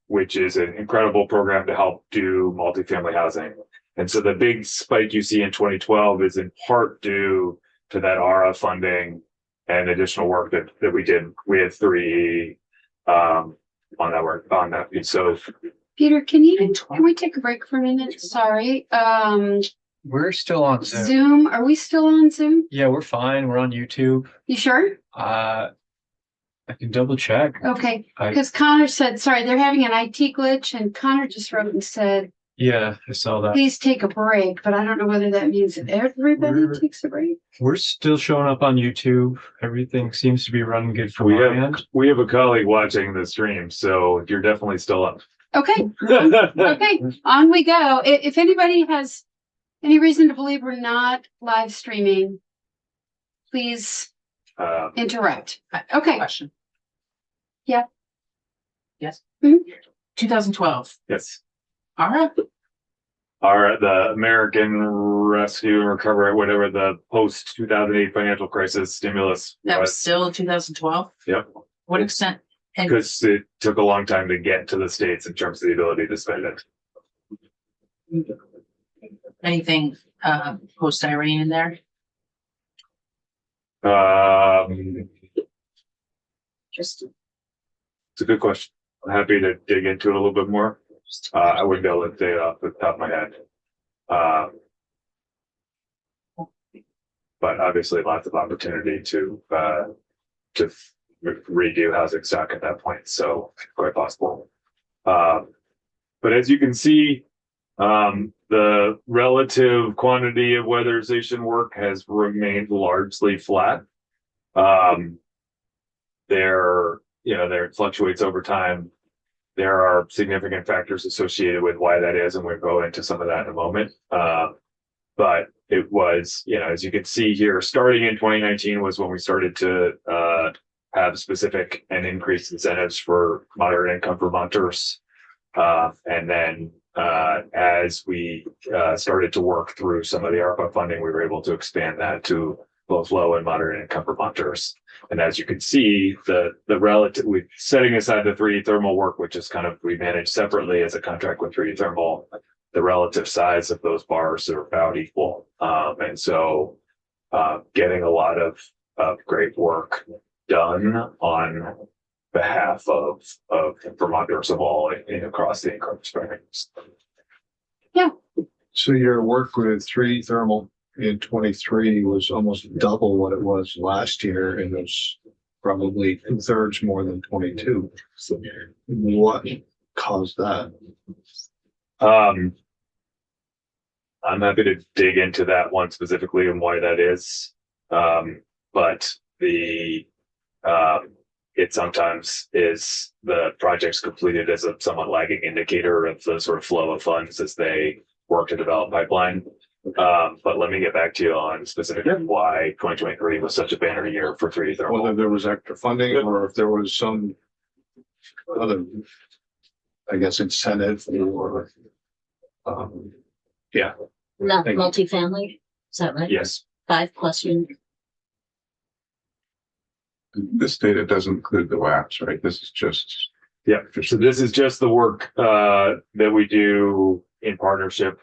which is an incredible program to help do multifamily housing. And so the big spike you see in 2012 is in part due to that ARA funding and additional work that we did with 3 on that piece. So Peter, can we take a break for a minute? Sorry. We're still on Zoom. Zoom, are we still on Zoom? Yeah, we're fine. We're on YouTube. You sure? I can double check. Okay, because Connor said, sorry, they're having an IT glitch, and Connor just wrote and said, Yeah, I saw that. please take a break, but I don't know whether that means that everybody takes a break. We're still showing up on YouTube. Everything seems to be running good for my end. we have a colleague watching the stream, so you're definitely still up. Okay, okay, on we go. If anybody has any reason to believe we're not live streaming, please interrupt. Okay. Question. Yeah. Yes. Mhm. 2012. Yes. All right. The American Rescue and Recovery, whatever the post 2008 financial crisis stimulus That was was. still 2012. Yep. What extent? And Because it took a long time to get to the States in terms of the ability to spend it. anything post Irene in there? Just It's a good question. I'm happy to dig into it a little bit more. I wouldn't be able to say it off the top of my head. But obviously lots of opportunity to redo housing stock at that point. So quite possible. But as you can see, the relative quantity of weatherization work has remained largely flat. There fluctuates over time. There are significant factors associated with why that is, and we'll go into some of that in a moment. But it was, as you can see here, starting in 2019 was when we started to have specific and increased incentives for moderate income Vermonters. And then as we started to work through some of the ARPA funding, we were able to expand that to both low and moderate income Vermonters. And as you can see, the relative, setting aside the 3D thermal work, which is kind of, we manage separately as a contract with 3D thermal, the relative size of those bars are about equal. And so getting a lot of great work done on behalf of Vermonters of all across the income spectrum. Yeah. So your work with 3D thermal in 23 was almost double what it was last year, and it was probably 2/3 more than 22. So what caused that? I'm happy to dig into that one specifically and why that is. But it sometimes is the project's completed as a somewhat lagging indicator of the sort of flow of funds as they work to develop pipeline. But let me get back to you on specifically why 2023 was such a banner year for 3D thermal. Whether there was extra funding or if there was some other, I guess, incentive or, yeah. not Thank you. multifamily, is that right? Yes. 5+ units. This data doesn't include the WAPs, right? This is just. Yeah. So this is just the work that we do in partnership.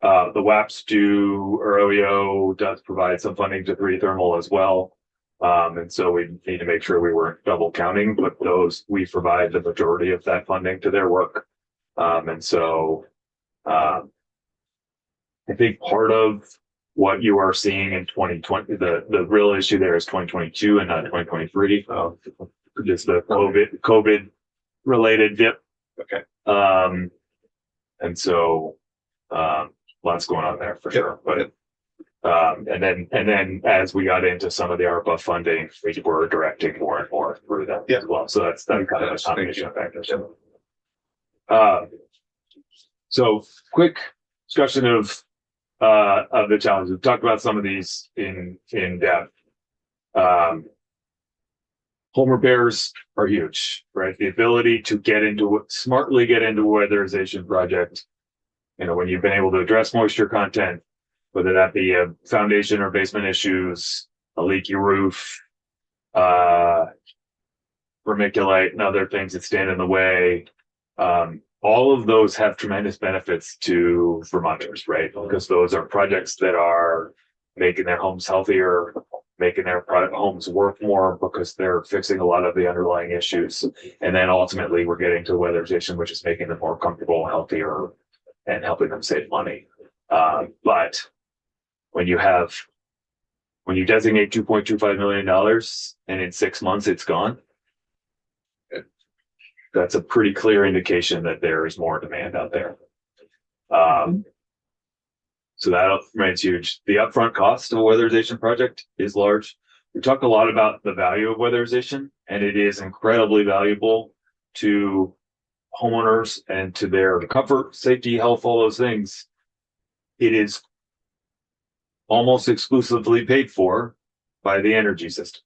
The WAPs or OEO does provide some funding to 3D thermal as well. And so we need to make sure we weren't double counting, but we provide the majority of that funding to their work. And so I think part of what you are seeing in 2020, the real issue there is 2022 and not 2023. Just the COVID related dip. Okay. And so lots going on there for sure. But and then as we got into some of the ARPA funding, we were directing more and more through that as well. So that's kind of a combination of factors. So quick discussion of of the challenges. We've talked about some of these in depth. Home repairs are huge, right? The ability to smartly get into a weatherization project. When you've been able to address moisture content, whether that be a foundation or basement issues, a leaky roof, vermiculite and other things that stand in the way. All of those have tremendous benefits to Vermonters, right? Because those are projects that are making their homes healthier, making their homes work more because they're fixing a lot of the underlying issues. And then ultimately we're getting to weatherization, which is making them more comfortable, healthier, and helping them save money. But when you designate $2.25 million and in 6 months it's gone, that's a pretty clear indication that there is more demand out there. So that remains huge. The upfront cost of a weatherization project is large. We talk a lot about the value of weatherization, and it is incredibly valuable to homeowners and to their comfort, safety, health, all those things. It is almost exclusively paid for by the energy system.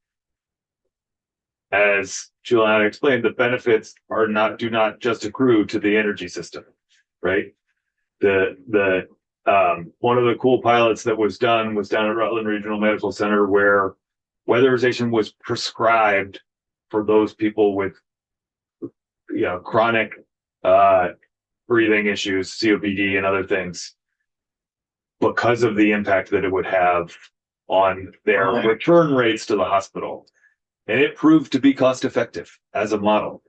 As Juliana explained, the benefits do not just accrue to the energy system, right? One of the cool pilots that was down at Rutland Regional Medical Center, where weatherization was prescribed for those people with, chronic breathing issues, COPD, and other things, because of the impact that it would have on their return rates to the hospital. And it proved to be cost effective as a model,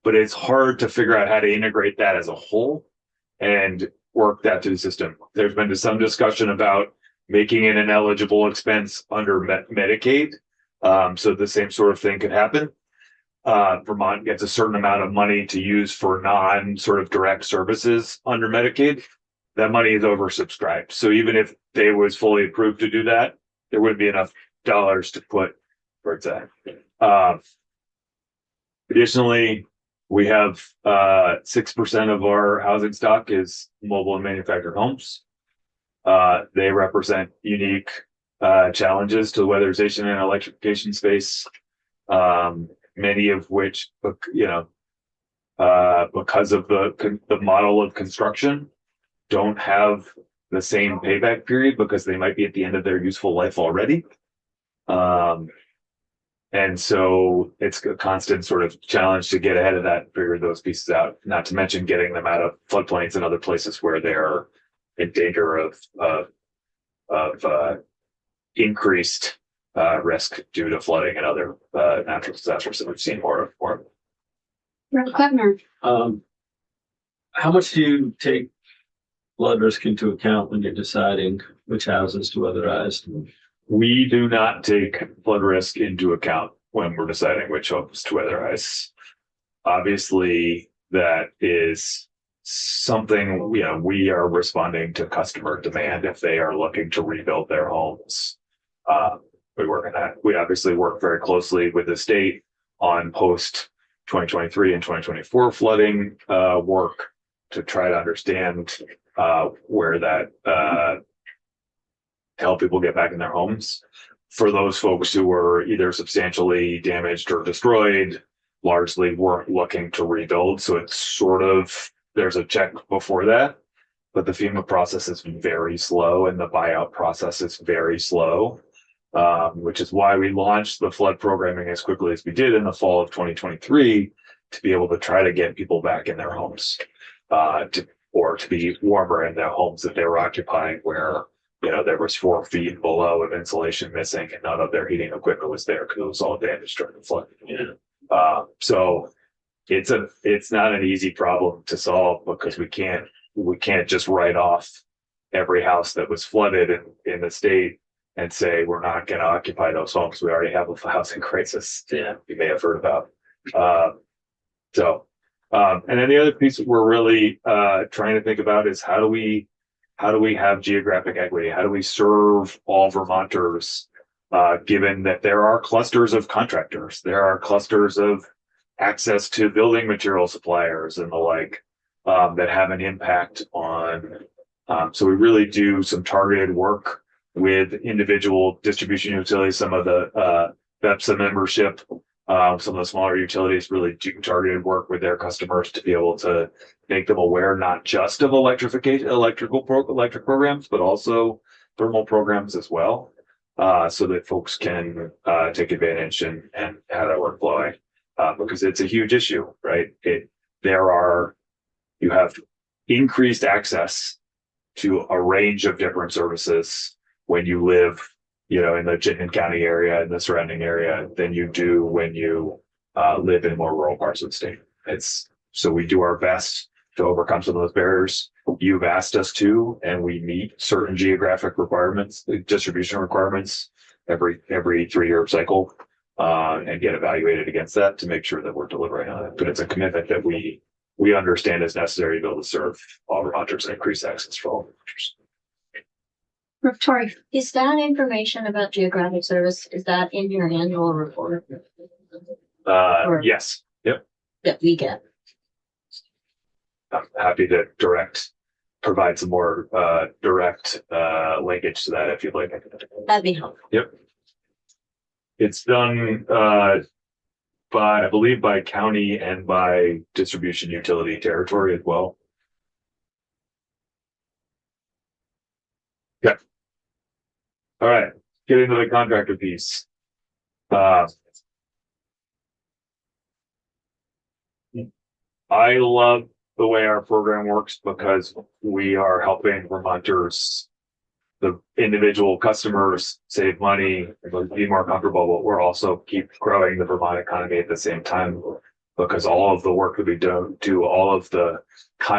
but it's hard to figure out how to integrate that as a whole and work that to the system. There's been some discussion about making it an eligible expense under Medicaid. So the same sort of thing could happen. Vermont gets a certain amount of money to use for non sort of direct services under Medicaid. That money is oversubscribed. So even if they was fully approved to do that, there wouldn't be enough dollars to put towards that. Additionally, we have 6% of our housing stock is mobile and manufactured homes. They represent unique challenges to the weatherization and electrification space, many of which, because of the model of construction, don't have the same payback period because they might be at the end of their useful life already. And so it's a constant sort of challenge to get ahead of that and figure those pieces out, not to mention getting them out of floodplains and other places where they're in danger of increased risk due to flooding and other natural disasters that we've seen more of. Rep. Kleppner. How much do you take flood risk into account when you're deciding which houses to weatherize? We do not take flood risk into account when we're deciding which homes to weatherize. Obviously, that is something, we are responding to customer demand if they are looking to rebuild their homes. We work on that. We obviously work very closely with the state on post 2023 and 2024 flooding work to try to understand where that help people get back in their homes. For those folks who were either substantially damaged or destroyed, largely weren't looking to rebuild. So it's sort of, there's a check before that, but the FEMA process is very slow and the buyout process is very slow, which is why we launched the flood programming as quickly as we did in the fall of 2023 to be able to try to get people back in their homes, to be warmer in their homes that they were occupying, where there was 4 feet below of insulation missing and none of their heating equipment was there because it was all damaged during the flood. So it's not an easy problem to solve because we can't just write off every house that was flooded in the state and say we're not going to occupy those homes. We already have a housing crisis. Yeah, you may have heard about. And then the other piece that we're really trying to think about is how do we have geographic equity? How do we serve all Vermonters, given that there are clusters of contractors, there are clusters of access to building material suppliers and the like, that have an impact on So we really do some targeted work with individual distribution utilities, some of the BEPSA membership, some of the smaller utilities really do targeted work with their customers to be able to make them aware not just of electric programs, but also thermal programs as well, so that folks can take advantage and have that work flowing, because it's a huge issue, right? You have increased access to a range of different services when you live, in the Chittenden County area and the surrounding area than you do when you live in more rural parts of the state. So we do our best to overcome some of those barriers. You've asked us to, and we meet certain geographic requirements, distribution requirements every 3-year cycle, and get evaluated against that to make sure that we're delivering on it. But it's a commitment that we understand is necessary to be able to serve all Vermonters and increase access for all Vermonters. Victoria, Is that information about geographic service, is that in your annual report? Yes. Yep. That we get? I'm happy to provide some more direct linkage to that if you'd like. That'd be helpful. Yep. It's done I believe by county and by distribution utility territory as well. Yeah. All right, get into the contractor piece. I love the way our program works because we are helping Vermonters, the individual customers, save money, be more comfortable, but we're also keep growing the Vermont economy at the same time, because all of the work that we do all of the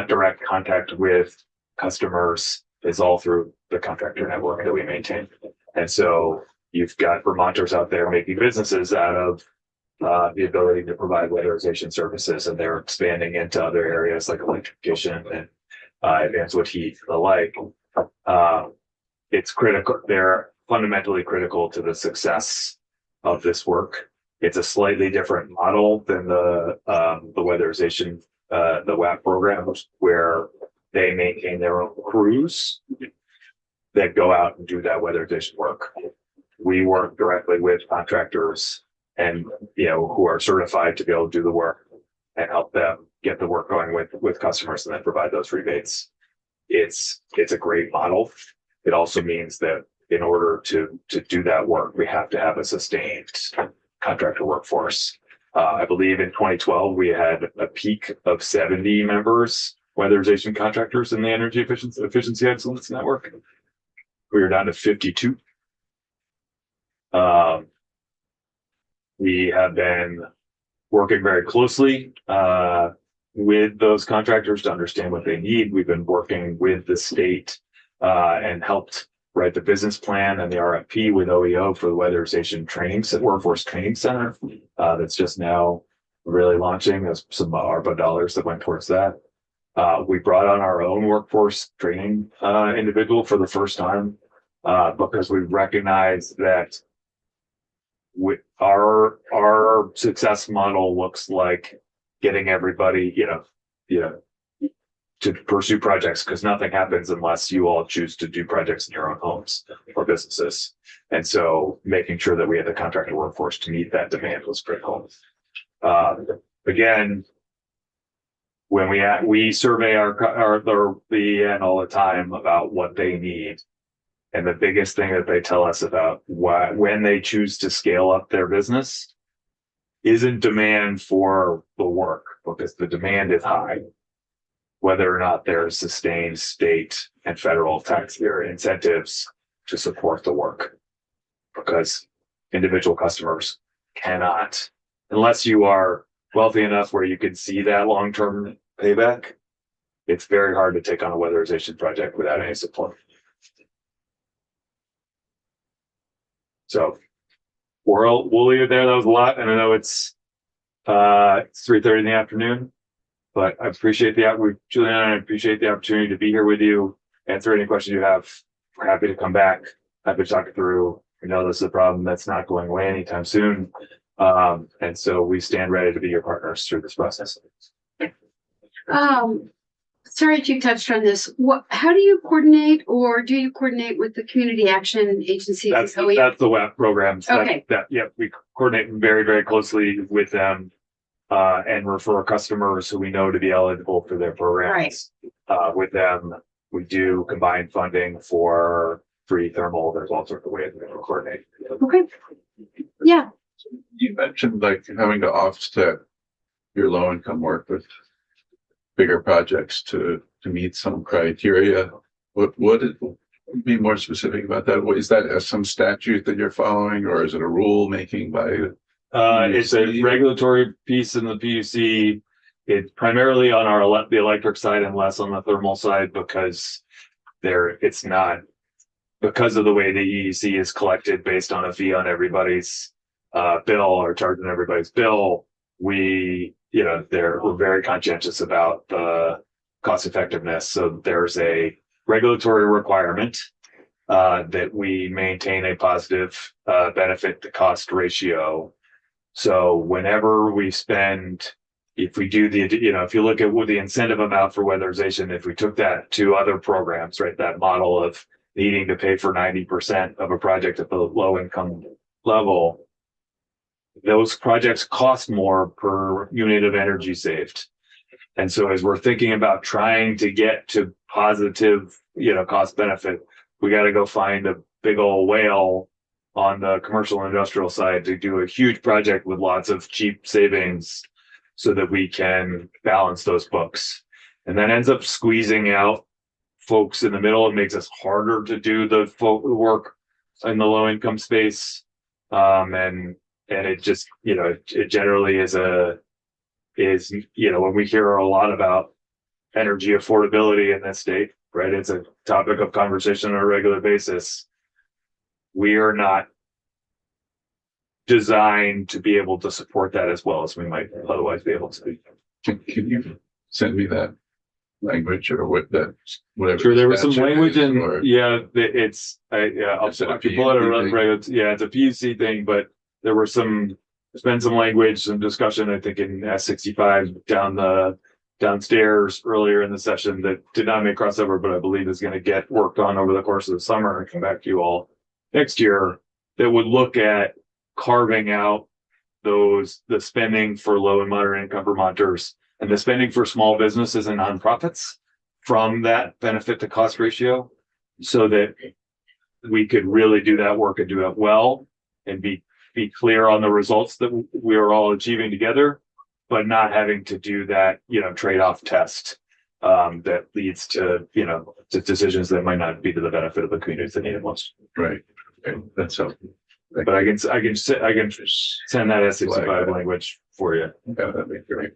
direct contact with customers is all through the contractor network that we maintain. And so you've got Vermonters out there making businesses out of the ability to provide weatherization services, and they're expanding into other areas like electrification and advanced wood heat and the like. It's critical. They're fundamentally critical to the success of this work. It's a slightly different model than the weatherization, the WAP programs, where they maintain their own crews that go out and do that weatherization work. We work directly with contractors and who are certified to be able to do the work and help them get the work going with customers and then provide those rebates. It's a great model. It also means that in order to do that work, we have to have a sustained contractor workforce. I believe in 2012, we had a peak of 70 members, weatherization contractors in the Energy Efficiency Excellence Network. We are down to 52. We have been working very closely with those contractors to understand what they need. We've been working with the state and helped write the business plan and the RFP with OEO for the weatherization workforce training center that's just now really launching. There's some ARPA dollars that went towards that. We brought on our own workforce training individual for the first time because we recognize that our success model looks like getting everybody, to pursue projects, because nothing happens unless you all choose to do projects in your own homes or businesses. And so making sure that we had the contractor workforce to meet that demand was critical. Again, when we survey the all the time about what they need. And the biggest thing that they tell us about when they choose to scale up their business isn't demand for the work, because the demand is high, whether or not there's sustained state and federal taxpayer incentives to support the work, because individual customers cannot, unless you are wealthy enough where you can see that long-term payback, it's very hard to take on a weatherization project without any support. So we'll leave it there. That was a lot, and I know it's 3:30 in the afternoon, but I appreciate Julian and I appreciate the opportunity to be here with you, answer any questions you have. We're happy to come back, happy to talk it through. We know this is a problem that's not going away anytime soon, and so we stand ready to be your partners through this process. sorry if you touched on this. How do you coordinate, or do you coordinate with the community action agencies? That's Oh, yeah. the WAP programs. Okay. We coordinate very, very closely with them. And refer customers who we know to be eligible for their programs. With them, we do combined funding for free thermal. There's all sorts of ways we coordinate. Okay. Yeah. You mentioned like having to offset your low income work with bigger projects to meet some criteria. Be more specific about that? Is that some statute that you're following, or is it a rule making by? It's a regulatory piece in the PUC. It's primarily on the electric side and less on the thermal side because it's not because of the way the EEC is collected based on a fee on everybody's bill or charging everybody's bill. We're very conscientious about the cost effectiveness. So there's a regulatory requirement that we maintain a positive benefit to cost ratio. So whenever we spend, if we do if you look at what the incentive amount for weatherization, if we took that to other programs, right, that model of needing to pay for 90% of a project at the low income level, those projects cost more per unit of energy saved. And so as we're thinking about trying to get to positive, cost benefit, we got to go find a big old whale on the commercial and industrial side to do a huge project with lots of cheap savings so that we can balance those books. And that ends up squeezing out folks in the middle. It makes us harder to do the work in the low income space. And it just, it generally is when we hear a lot about energy affordability in this state, right? It's a topic of conversation on a regular basis. We are not designed to be able to support that as well as we might otherwise be able to. Can you send me that language or whatever? Sure, there was some language in, or, I'll Is it a pull it around, PUC right? Yeah, it's a PUC thing, but there's been some language, some discussion, I think in S65 downstairs earlier in the session that did not make crossover, but I believe is going to get worked on over the course of the summer and come back to you all next year, that would look at carving out the spending for low and moderate income Vermonters and the spending for small businesses and nonprofits from that benefit to cost ratio, so that we could really do that work and do it well and be clear on the results that we are all achieving together, but not having to do that, trade-off test that leads to, to decisions that might not be to the benefit of the communities that need it most. Right. Okay. That's helpful. But I can send that S65 language for you. Yeah, that'd be great.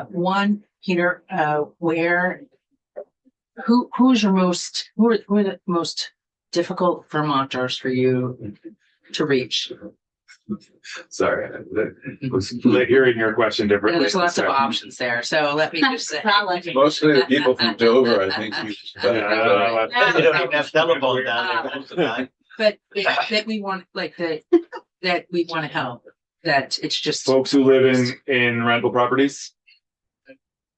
One, Peter, who's who are the most difficult Vermonters for you to reach? Sorry, I was hearing your question differently. There's lots of options there, so let me just say. Mostly the people from Dover, I think. You don't even have telephone down there most of the time. But that we want, that we want to help, that it's just. Folks who live in rental properties,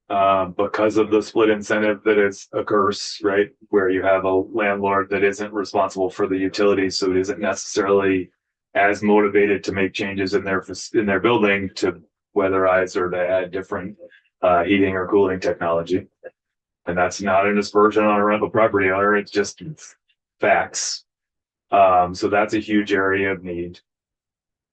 because of the split incentive that occurs, right? Where you have a landlord that isn't responsible for the utilities, so it isn't necessarily as motivated to make changes in their building to weatherize or to add different heating or cooling technology. And that's not an aspersion on a rental property owner, it's just facts. So that's a huge area of need.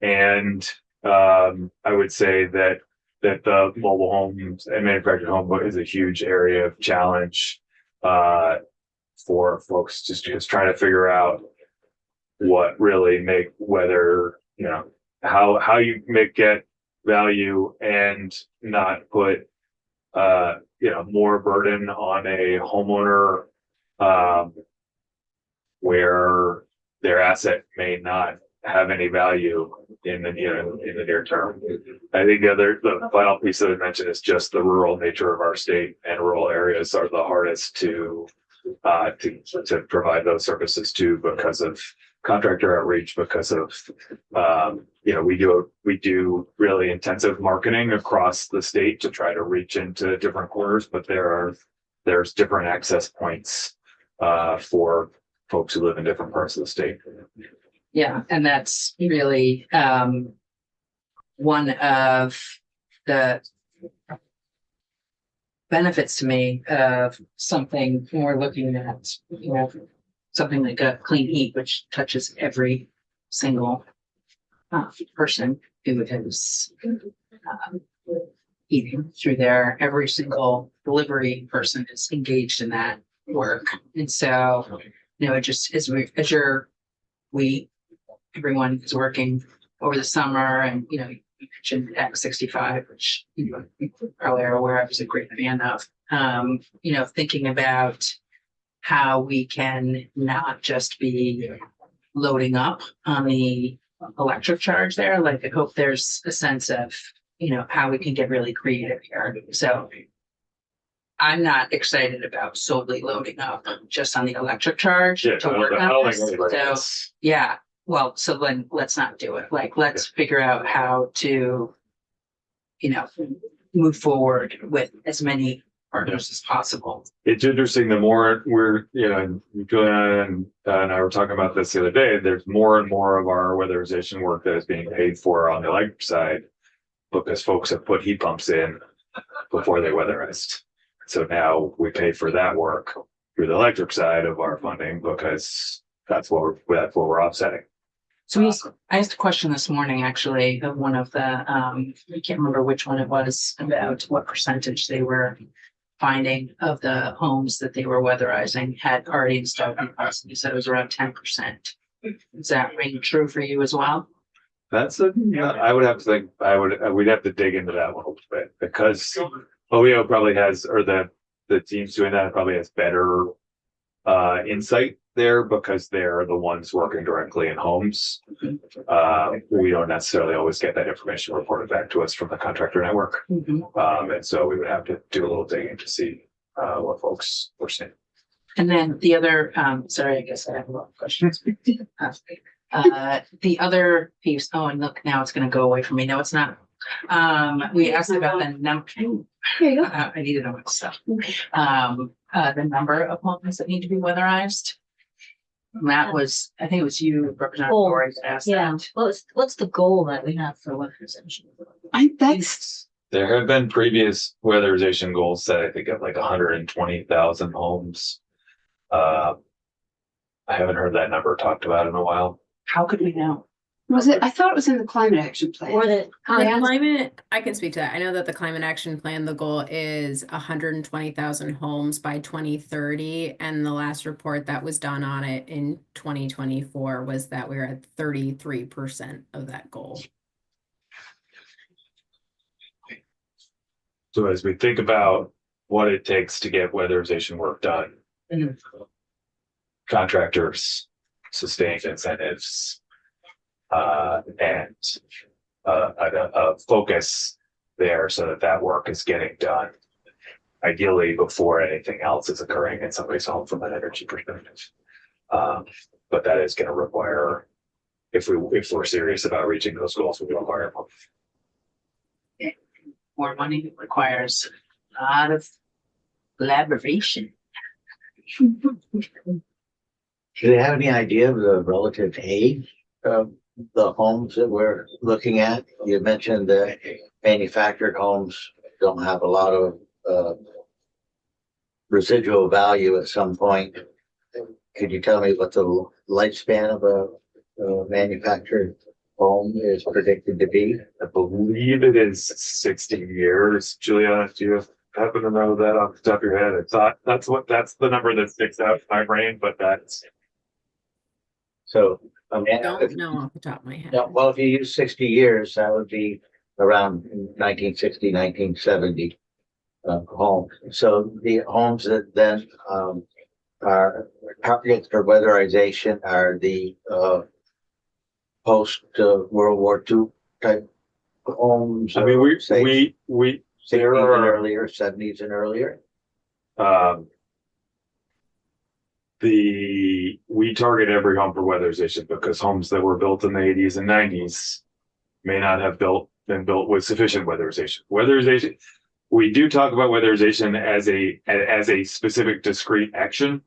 And I would say that the mobile homes and manufactured home is a huge area of challenge for folks just trying to figure out what really how you get value and not put more burden on a homeowner where their asset may not have any value in the near term. I think the final piece that I mentioned is just the rural nature of our state, and rural areas are the hardest to provide those services to because of contractor outreach because of, we do really intensive marketing across the state to try to reach into different corners, but there's different access points for folks who live in different parts of the state. Yeah, and that's really one of the benefits to me of something we're looking at, something like a clean heat, which touches every single person who is eating through there. Every single delivery person is engaged in that work, and so it just everyone is working over the summer, and you mentioned X 65, which you probably are aware of, is a great fan of. Thinking about how we can not just be loading up on the electric charge there. Like, I hope there's a sense of how we can get really creative here. So I'm not excited about solely loading up just on the electric charge to work on this. So yeah. Well, so then let's not do it. Like, let's figure out how to, move forward with as many partners as possible. It's interesting. The more we're, Juliana and I were talking about this the other day, there's more and more of our weatherization work that is being paid for on the electric side because folks have put heat pumps in before they weatherized. So now we pay for that work through the electric side of our funding because that's what we're offsetting. So I asked a question this morning, actually, of one of the, I can't remember which one it was, about what percentage they were finding of the homes that they were weatherizing had already installed heat pumps. You said it was around 10%. Is that ring true for you as well? I would have to think, we'd have to dig into that one a little bit because OEO probably has, or the teams doing that probably has better insight there because they're the ones working directly in homes. We don't necessarily always get that information reported back to us from the contractor network. And so we would have to do a little digging to see what folks were saying. And then the other, sorry, I guess I have a lot of questions. The other piece, and look, now it's going to go away from me. No, it's not. We asked about the number. I needed to know what stuff. The number of homes that need to be weatherized. And that was, I think it was you, Representative Corey, that asked that. What's the goal that we have for weatherization? There have been previous weatherization goals set, I think, of like 120,000 homes. I haven't heard that number talked about in a while. How could we know? I thought it was in the climate action plan. Or the Climate, I can speak to that. I know that the climate action plan, the goal is 120,000 homes by 2030. And the last report that was done on it in 2024 was that we were at 33% of that goal. So as we think about what it takes to get weatherization work done, contractors, sustained incentives, and a focus there so that work is getting done, ideally before anything else is occurring in somebody's home from an energy perspective. But that is going to require, if we're serious about reaching those goals, we require more. More money requires a lot of collaboration. Do they have any idea of the relative age of the homes that we're looking at? You mentioned that manufactured homes don't have a lot of residual value at some point. Could you tell me what the lifespan of a manufactured home is predicted to be? I believe it is 60 years. Juliana, do you happen to know that off the top of your head? I thought that's the number that sticks out in my brain, but that's. So I don't know off the top of my head. well, if you use 60 years, that would be around 1960, 1970 homes. So the homes that then are targets for weatherization are the post World War II type homes. I mean, we 60s there and are earlier, 70s and earlier. we target every home for weatherization because homes that were built in the 80s and 90s may not have been built with sufficient weatherization. Weatherization, we do talk about weatherization as a specific discrete action.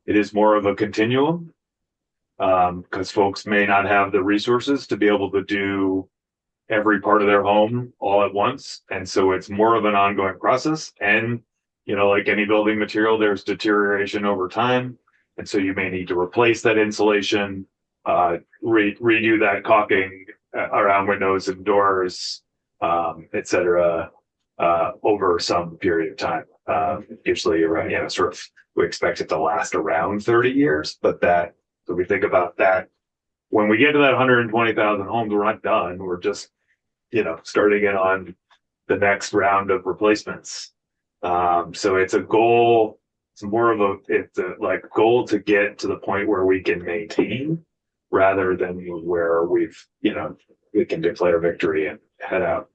It is more of a continuum because folks may not have the resources to be able to do every part of their home all at once. And so it's more of an ongoing process. And, you know, like any building material, there's deterioration over time. And so you may need to replace that insulation, redo that caulking around windows and doors, et cetera, over some period of time. Usually around, you know, sort of, we expect it to last around 30 years, but so we think about that. When we get to that 120,000 homes, we're not done. We're just, you know, starting it on the next round of replacements. So it's a goal. It's more of it's a like goal to get to the point where we can maintain rather than where we've, you know, we can declare victory and head out.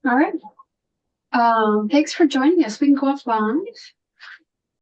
All right. Thanks for joining us. We can go offline.